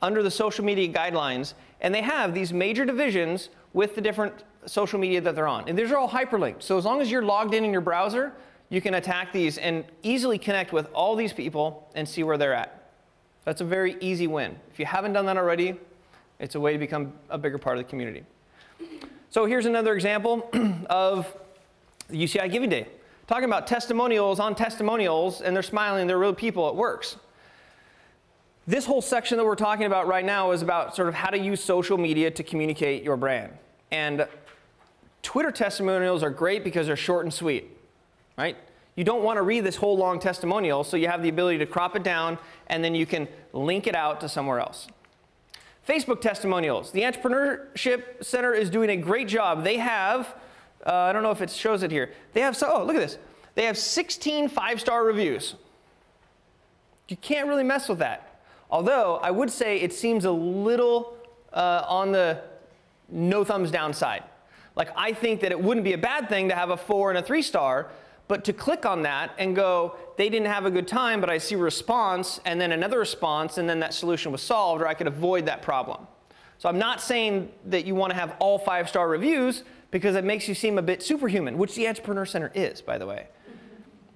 under the social media guidelines, and they have these major divisions with the different social media that they're on. And these are all hyperlinked. So as long as you're logged in your browser, you can attack these and easily connect with all these people and see where they're at. That's a very easy win. If you haven't done that already, it's a way to become a bigger part of the community. So here's another example of the UCI Giving Day. Talking about testimonials on testimonials, and they're smiling, they're real people, it works. This whole section that we're talking about right now is about sort of how to use social media to communicate your brand. And Twitter testimonials are great because they're short and sweet, right? You don't want to read this whole long testimonial, so you have the ability to crop it down, and then you can link it out to somewhere else. Facebook testimonials. The Entrepreneurship Center is doing a great job. They have, I don't know if it shows it here. They have, oh, look at this. They have 16 5-star reviews. You can't really mess with that. Although, I would say it seems a little on the no thumbs down side. Like, I think that it wouldn't be a bad thing to have a 4 and a 3-star, but to click on that and go, they didn't have a good time, but I see a response, and then another response, and then that solution was solved, or I could avoid that problem. So I'm not saying that you want to have all 5-star reviews, because it makes you seem a bit superhuman, which the Entrepreneur Center is, by the way.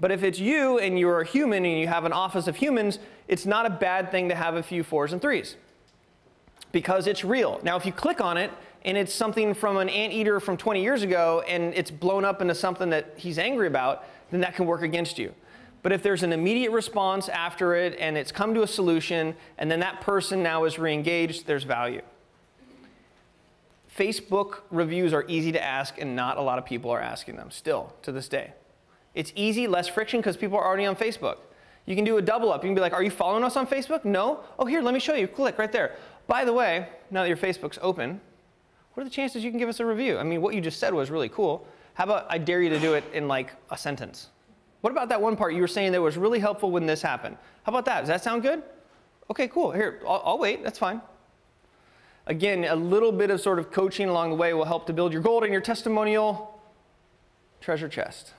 But if it's you and you're a human and you have an office of humans, it's not a bad thing to have a few 4s and 3s, because it's real. Now, if you click on it, and it's something from an anteater from 20 years ago, and it's blown up into something that he's angry about, then that can work against you. But if there's an immediate response after it, and it's come to a solution, and then that person now is re-engaged, there's value. Facebook reviews are easy to ask, and not a lot of people are asking them still to this day. It's easy, less friction, because people are already on Facebook. You can do a double up. You can be like, are you following us on Facebook? No? Oh, here, let me show you. Click right there. By the way, now that your Facebook's open, what are the chances you can give us a review? I mean, what you just said was really cool. How about I dare you to do it in like a sentence? What about that one part you were saying that was really helpful when this happened? How about that? Does that sound good? Okay, cool. Here, I'll wait. That's fine. Again, a little bit of sort of coaching along the way will help to build your gold and your testimonial treasure chest.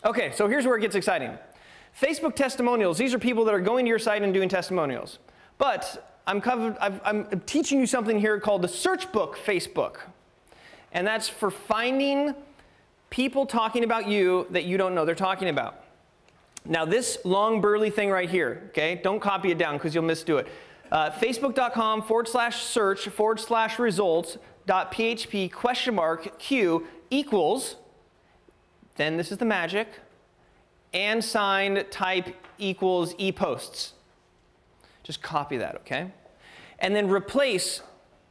Okay, so here's where it gets exciting. Facebook testimonials, these are people that are going to your site and doing testimonials. But I'm teaching you something here called the search book Facebook. And that's for finding people talking about you that you don't know they're talking about. Now this long burly thing right here, okay, don't copy it down because you'll misdo it. Facebook.com/search/results.php?q equals, then this is the magic, and sign type equals ePosts. Just copy that, okay? And then replace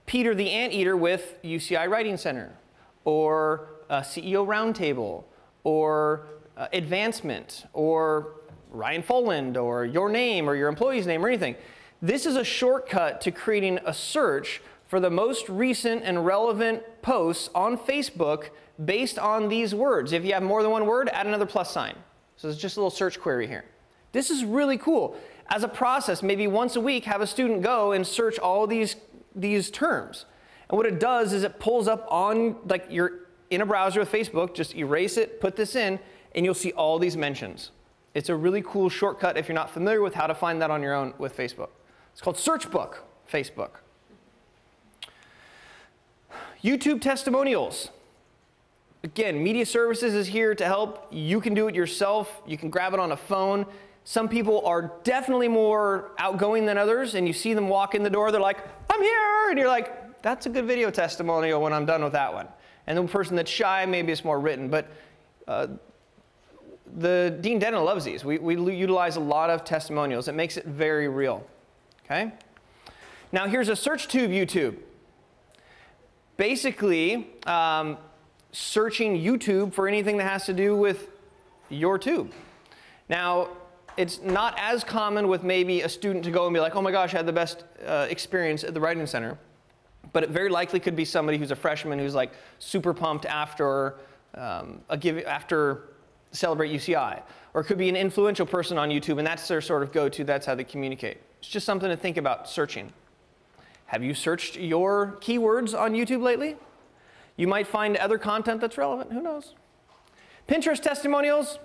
Peter the Anteater with UCI Writing Center, or CEO Roundtable, or Advancement, or Ryan Foland, or your name, or your employee's name, or anything. This is a shortcut to creating a search for the most recent and relevant posts on Facebook based on these words. If you have more than one word, add another plus sign. So it's just a little search query here. This is really cool. As a process, maybe once a week, have a student go and search all these terms. And what it does is it pulls up on, like you're in a browser with Facebook, just erase it, put this in, and you'll see all these mentions. It's a really cool shortcut if you're not familiar with how to find that on your own with Facebook. It's called Search Book Facebook. YouTube testimonials. Again, media services is here to help. You can do it yourself. You can grab it on a phone. Some people are definitely more outgoing than others, and you see them walk in the door, they're like, I'm here, and you're like, that's a good video testimonial when I'm done with that one. And the person that's shy, maybe it's more written, but the Dean Denton loves these. We utilize a lot of testimonials. It makes it very real, okay? Now here's a search tube YouTube. Basically, searching YouTube for anything that has to do with your tube. Now, it's not as common with maybe a student to go and be like, oh my gosh, I had the best experience at the Writing Center. But it very likely could be somebody who's a freshman who's like super pumped after Celebrate UCI. Or it could be an influential person on YouTube, and that's their sort of go-to, that's how they communicate. It's just something to think about searching. Have you searched your keywords on YouTube lately? You might find other content that's relevant, who knows? Pinterest testimonials,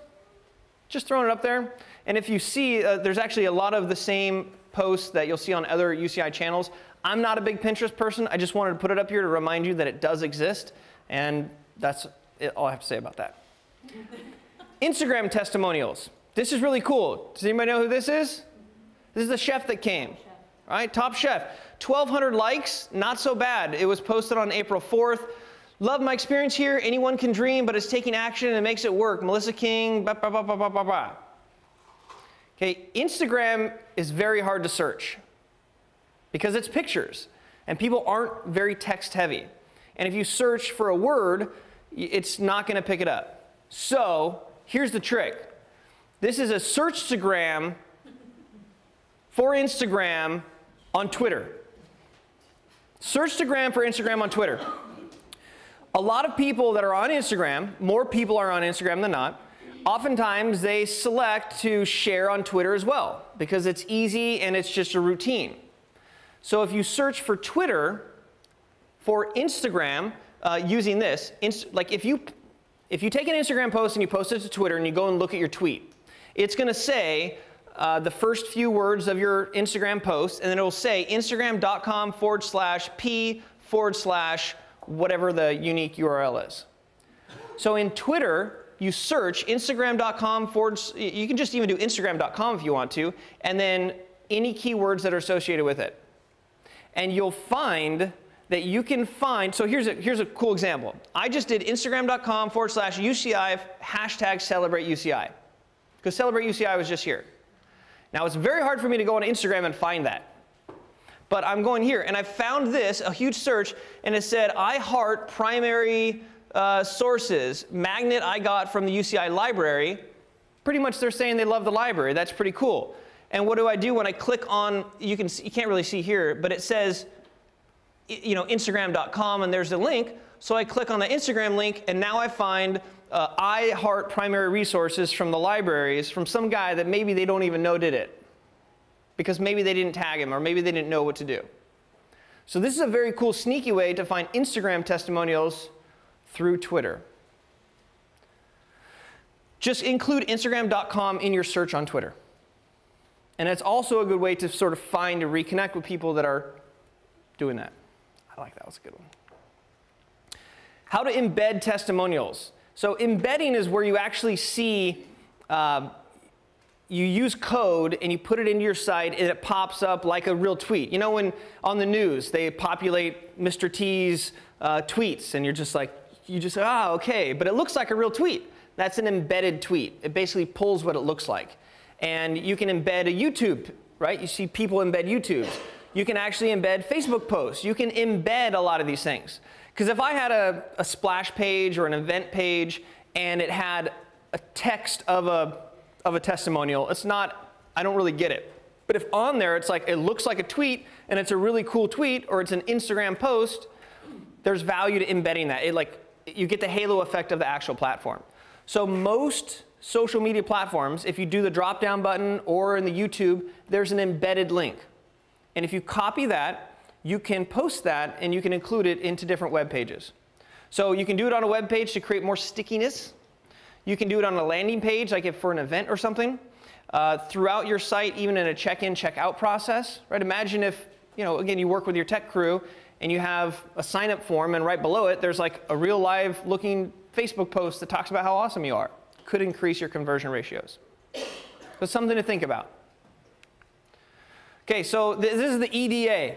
just throwing it up there. And if you see, there's actually a lot of the same posts that you'll see on other UCI channels. I'm not a big Pinterest person. I just wanted to put it up here to remind you that it does exist. And that's all I have to say about that. Instagram testimonials. This is really cool. Does anybody know who this is? This is the chef that came. All right, Top Chef. 1,200 likes, not so bad. It was posted on April 4th. Love my experience here. Anyone can dream, but it's taking action and it makes it work. Melissa King, blah, blah, blah, blah, blah, blah, blah. Okay, Instagram is very hard to search because it's pictures and people aren't very text heavy. And if you search for a word, it's not going to pick it up. So here's the trick. This is a searchstagram for Instagram on Twitter. Searchstagram for Instagram on Twitter. A lot of people that are on Instagram, more people are on Instagram than not, oftentimes they select to share on Twitter as well because it's easy and it's just a routine. So if you search for Twitter for Instagram using this, like if you take an Instagram post and you post it to Twitter and you go and look at your tweet, it's going to say the first few words of your Instagram post, and then it will say instagram.com/p/ whatever the unique URL is. So in Twitter, you search instagram.com/ you can just even do instagram.com if you want to, and then any keywords that are associated with it. And you'll find that you can find, so here's a cool example. I just did instagram.com/UCI #CelebrateUCI, because Celebrate UCI was just here. Now it's very hard for me to go on Instagram and find that. But I'm going here, and I found this, a huge search, and it said, I heart primary sources, magnet I got from the UCI library. Pretty much they're saying they love the library. That's pretty cool. And what do I do when I click on, you can't really see here, but it says, you know, Instagram.com, and there's a link. So I click on the Instagram link, and now I find I heart primary resources from the libraries from some guy that maybe they don't even know did it, because maybe they didn't tag him or maybe they didn't know what to do. So this is a very cool, sneaky way to find Instagram testimonials through Twitter. just include Instagram.com in your search on Twitter. And it's also a good way to sort of find and reconnect with people that are doing that. I like that was a good one. How to embed testimonials. So embedding is where you actually see, you use code and you put it into your site and it pops up like a real tweet. You know when on the news they populate Mr. T's tweets and you're just like, you just say, ah, okay, but it looks like a real tweet. That's an embedded tweet. It basically pulls what it looks like. And you can embed a YouTube, right? You see people embed YouTubes. You can actually embed Facebook posts. You can embed a lot of these things. Because if I had a splash page or an event page and it had a text of a testimonial, it's not, I don't really get it. But if on there it's like, it looks like a tweet and it's a really cool tweet or it's an Instagram post, there's value to embedding that. You get the halo effect of the actual platform. So most social media platforms, if you do the drop-down button or in the YouTube, there's an embedded link. And if you copy that, you can post that and you can include it into different web pages. So you can do it on a web page to create more stickiness. You can do it on a landing page, like if for an event or something. Throughout your site, even in a check-in, check-out process. Right? Imagine if, again, you work with your tech crew and you have a sign-up form and right below it, there's like a real live looking Facebook post that talks about how awesome you are. Could increase your conversion ratios. So something to think about. Okay, so this is the EDA.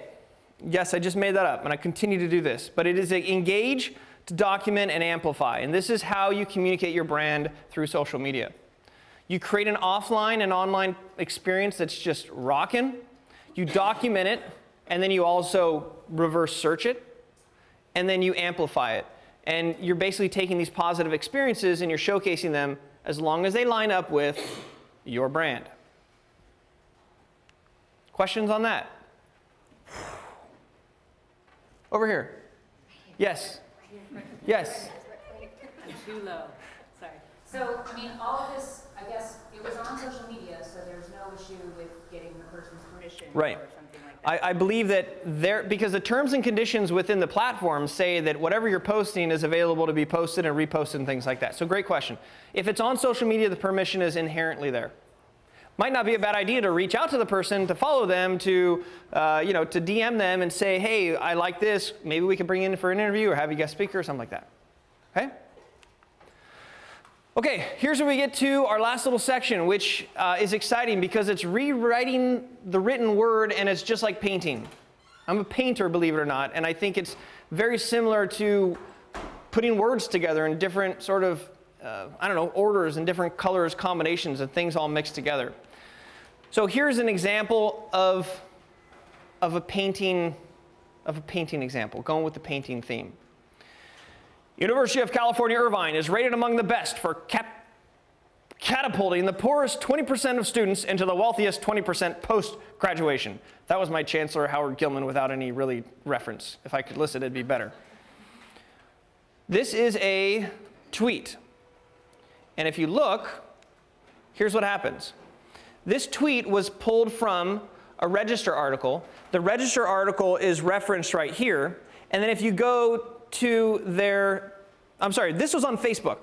Yes, I just made that up, and I continue to do this. But it is engage, to document, and amplify. And this is how you communicate your brand through social media. You create an offline and online experience that's just rocking. You document it, and then you also reverse search it, and then you amplify it. And you're basically taking these positive experiences and you're showcasing them as long as they line up with your brand. Questions on that? Over here. Yes. Yes. I'm too low. Sorry. So, I mean, all of this, I guess, it was on social media, so there's no issue with getting the person's permission right. or something like that. I believe that because the terms and conditions within the platform say that whatever you're posting is available to be posted and reposted and things like that. So great question. If it's on social media, the permission is inherently there. Might not be a bad idea to reach out to the person, to follow them, to DM them and say, hey, I like this. Maybe we can bring you in for an interview or have a guest speaker or something like that. Okay? Okay, here's where we get to our last little section, which is exciting because it's rewriting the written word and it's just like painting. I'm a painter, believe it or not, and I think it's very similar to putting words together in different sort of, orders and different colors, combinations, and things all mixed together. So here's an example of a painting example, going with the painting theme. University of California, Irvine is rated among the best for catapulting the poorest 20% of students into the wealthiest 20% post-graduation. That was my Chancellor Howard Gilman without any really reference. If I could list it, it'd be better. This is a tweet. And if you look, here's what happens. This tweet was pulled from a Register article. The Register article is referenced right here. And then if you go to their, this was on Facebook.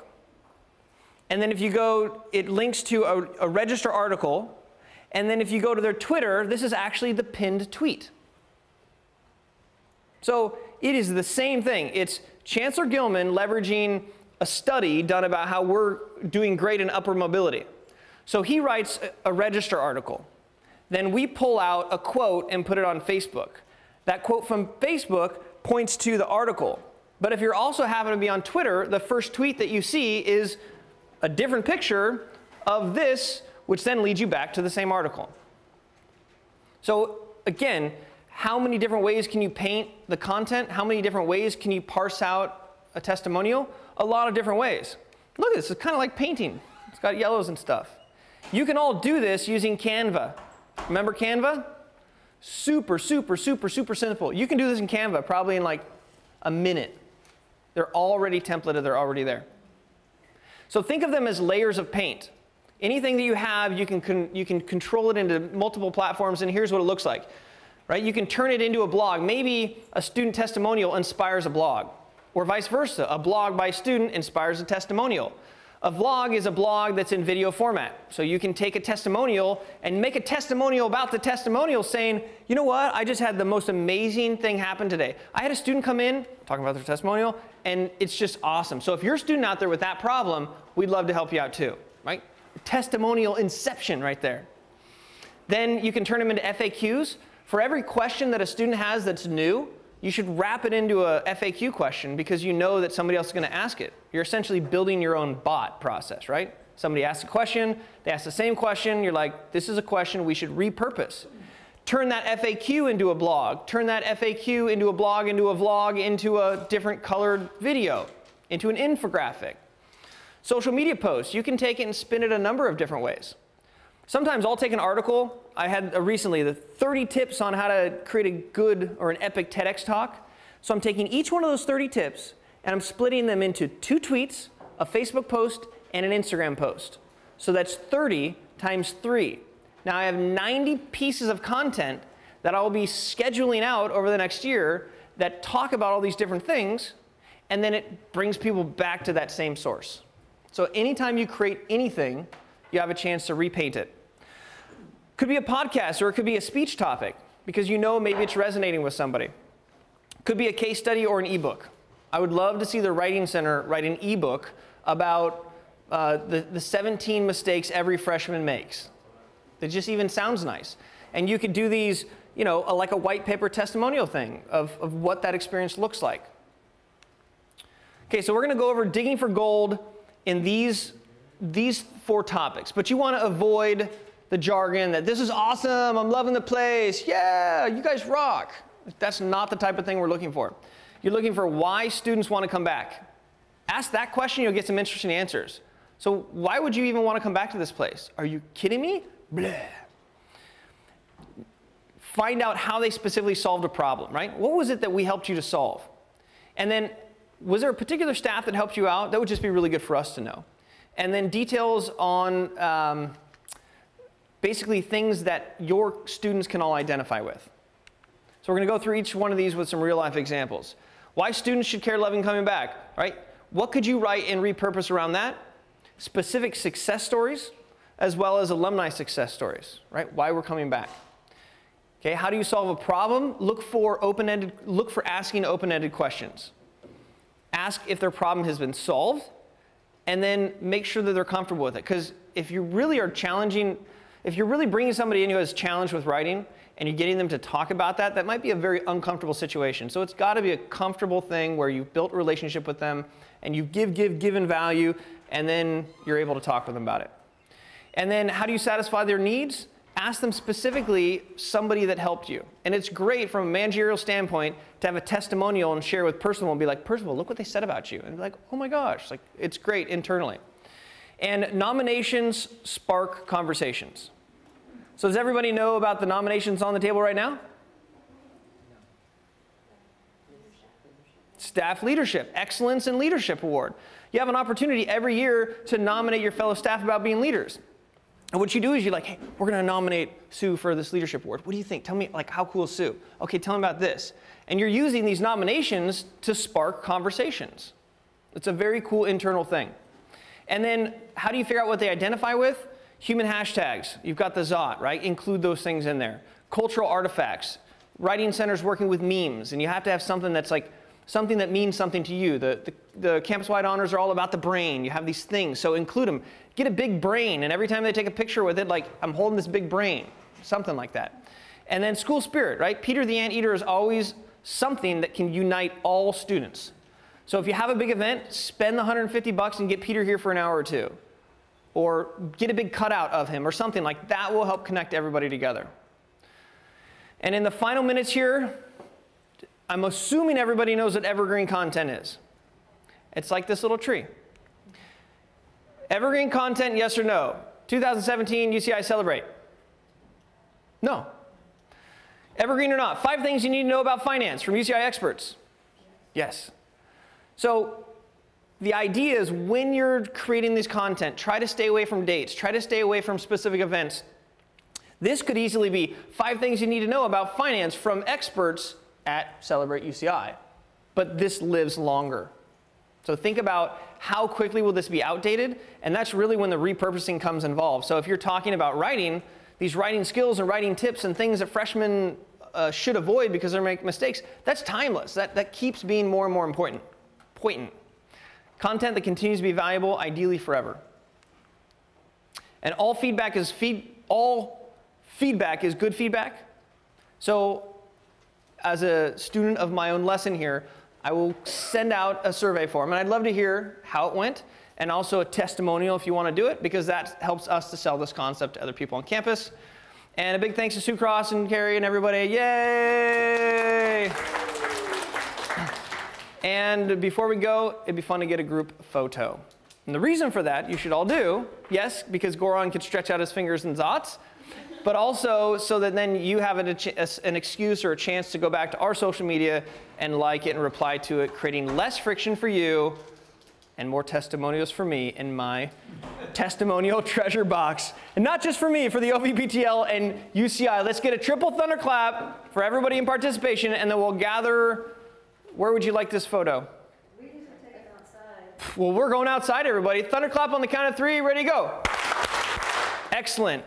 And then if you go, it links to a Register article. And then if you go to their Twitter, this is actually the pinned tweet. So it is the same thing. It's Chancellor Gilman leveraging a study done about how we're doing great in upper mobility. So he writes a Register article. Then we pull out a quote and put it on Facebook. That quote from Facebook points to the article. But if you're also happen to be on Twitter, the first tweet that you see is a different picture of this, which then leads you back to the same article. So again, how many different ways can you paint the content? How many different ways can you parse out a testimonial? A lot of different ways. Look at this, it's kind of like painting. It's got yellows and stuff. You can all do this using Canva. Remember Canva? Super, super, super, super simple. You can do this in Canva probably in like a minute. They're already templated, they're already there. So think of them as layers of paint. Anything that you have, you can control it into multiple platforms, and here's what it looks like. Right? You can turn it into a blog. Maybe a student testimonial inspires a blog, or vice versa. A blog by a student inspires a testimonial. A vlog is a blog that's in video format. So you can take a testimonial and make a testimonial about the testimonial saying, you know what, I just had the most amazing thing happen today. I had a student come in, talking about their testimonial, and it's just awesome. So if you're a student out there with that problem, we'd love to help you out too, right? Testimonial inception right there. Then you can turn them into FAQs. For every question that a student has that's new, you should wrap it into a FAQ question because you know that somebody else is going to ask it. You're essentially building your own bot process, right? Somebody asks a question, they ask the same question, you're like, this is a question we should repurpose. Turn that FAQ into a blog, turn that FAQ into a blog, into a vlog, into a different colored video, into an infographic. Social media posts, you can take it and spin it a number of different ways. Sometimes I'll take an article. I had recently the 30 tips on how to create a good or an epic TEDx talk. So I'm taking each one of those 30 tips and I'm splitting them into 2 tweets, a Facebook post, and an Instagram post. So that's 30 times 3. Now I have 90 pieces of content that I'll be scheduling out over the next year that talk about all these different things, and then it brings people back to that same source. So anytime you create anything, you have a chance to repaint it. Could be a podcast or it could be a speech topic because you know maybe it's resonating with somebody. Could be a case study or an ebook. I would love to see the Writing Center write an ebook about the 17 mistakes every freshman makes. It just even sounds nice. And you could do these, you know, like a white paper testimonial thing of what that experience looks like. Okay, so we're going to go over digging for gold in these 4 topics, but you want to avoid the jargon that this is awesome, I'm loving the place, yeah, you guys rock. That's not the type of thing we're looking for. You're looking for why students want to come back. Ask that question, you'll get some interesting answers. So why would you even want to come back to this place? Are you kidding me? Blah. Find out how they specifically solved a problem, right? What was it that we helped you to solve? And then, was there a particular staff that helped you out? That would just be really good for us to know. And then details on basically things that your students can all identify with. So we're going to go through each one of these with some real life examples. Why students should care, loving, coming back, right? What could you write and repurpose around that? Specific success stories, as well as alumni success stories, right? Why we're coming back. Okay, how do you solve a problem? Look for asking open-ended questions. Ask if their problem has been solved, and then make sure that they're comfortable with it. Because if you really are challenging, if you're really bringing somebody in who has challenged with writing, and you're getting them to talk about that, that might be a very uncomfortable situation. So it's got to be a comfortable thing where you've built a relationship with them, and you given value, and then you're able to talk with them about it. And then how do you satisfy their needs? Ask them specifically somebody that helped you. And it's great from a managerial standpoint to have a testimonial and share with Percival and be like, Percival, look what they said about you. And be like, oh my gosh, like, it's great internally. And nominations spark conversations. So does everybody know about the nominations on the table right now? Staff Leadership, Excellence in Leadership Award. You have an opportunity every year to nominate your fellow staff about being leaders. And what you do is you're like, hey, we're going to nominate Sue for this leadership award. What do you think? Tell me, like, how cool is Sue? Okay, tell me about this. And you're using these nominations to spark conversations. It's a very cool internal thing. And then how do you figure out what they identify with? Human hashtags. You've got the ZOT, right? Include those things in there. Cultural artifacts. Writing Center's working with memes, and you have to have something that's like something that means something to you. The campus-wide honors are all about the brain. You have these things, so include them. Get a big brain, and every time they take a picture with it, like, I'm holding this big brain, something like that. And then school spirit, right? Peter the Anteater is always something that can unite all students. So if you have a big event, spend the $150 and get Peter here for an hour or two. Or get a big cutout of him or something like that will help connect everybody together. And in the final minutes here, I'm assuming everybody knows what evergreen content is. It's like this little tree. Evergreen content, yes or no? 2017 UCI Celebrate. No. Evergreen or not? 5 things you need to know about finance from UCI experts. Yes. So the idea is when you're creating this content, try to stay away from dates. Try to stay away from specific events. This could easily be 5 things you need to know about finance from experts at Celebrate UCI. But this lives longer. So think about how quickly will this be outdated, and that's really when the repurposing comes involved. So if you're talking about writing, these writing skills and writing tips and things that freshmen should avoid because they're making mistakes, that's timeless. That keeps being more and more important. Content that continues to be valuable, ideally forever. And all feedback is good feedback. So as a student of my own lesson here, I will send out a survey form, and I'd love to hear how it went, and also a testimonial if you want to do it, because that helps us to sell this concept to other people on campus. And a big thanks to Sue Cross and Carrie and everybody. Yay! And before we go, it'd be fun to get a group photo. And the reason for that, you should all do, yes, because Goran could stretch out his fingers in Zots, but also so that then you have an excuse or a chance to go back to our social media and like it and reply to it, creating less friction for you and more testimonials for me in my testimonial treasure box. And not just for me, for the OVPTL and UCI. Let's get a triple thunderclap for everybody in participation, and then we'll gather. Where would you like this photo? We need to take it outside. Well, we're going outside, everybody. Thunderclap on the count of 3. Ready, go. Excellent.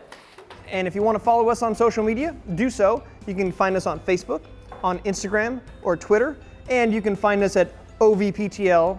And if you want to follow us on social media, do so. You can find us on Facebook, on Instagram, or Twitter. And you can find us at ovptl.uci.edu.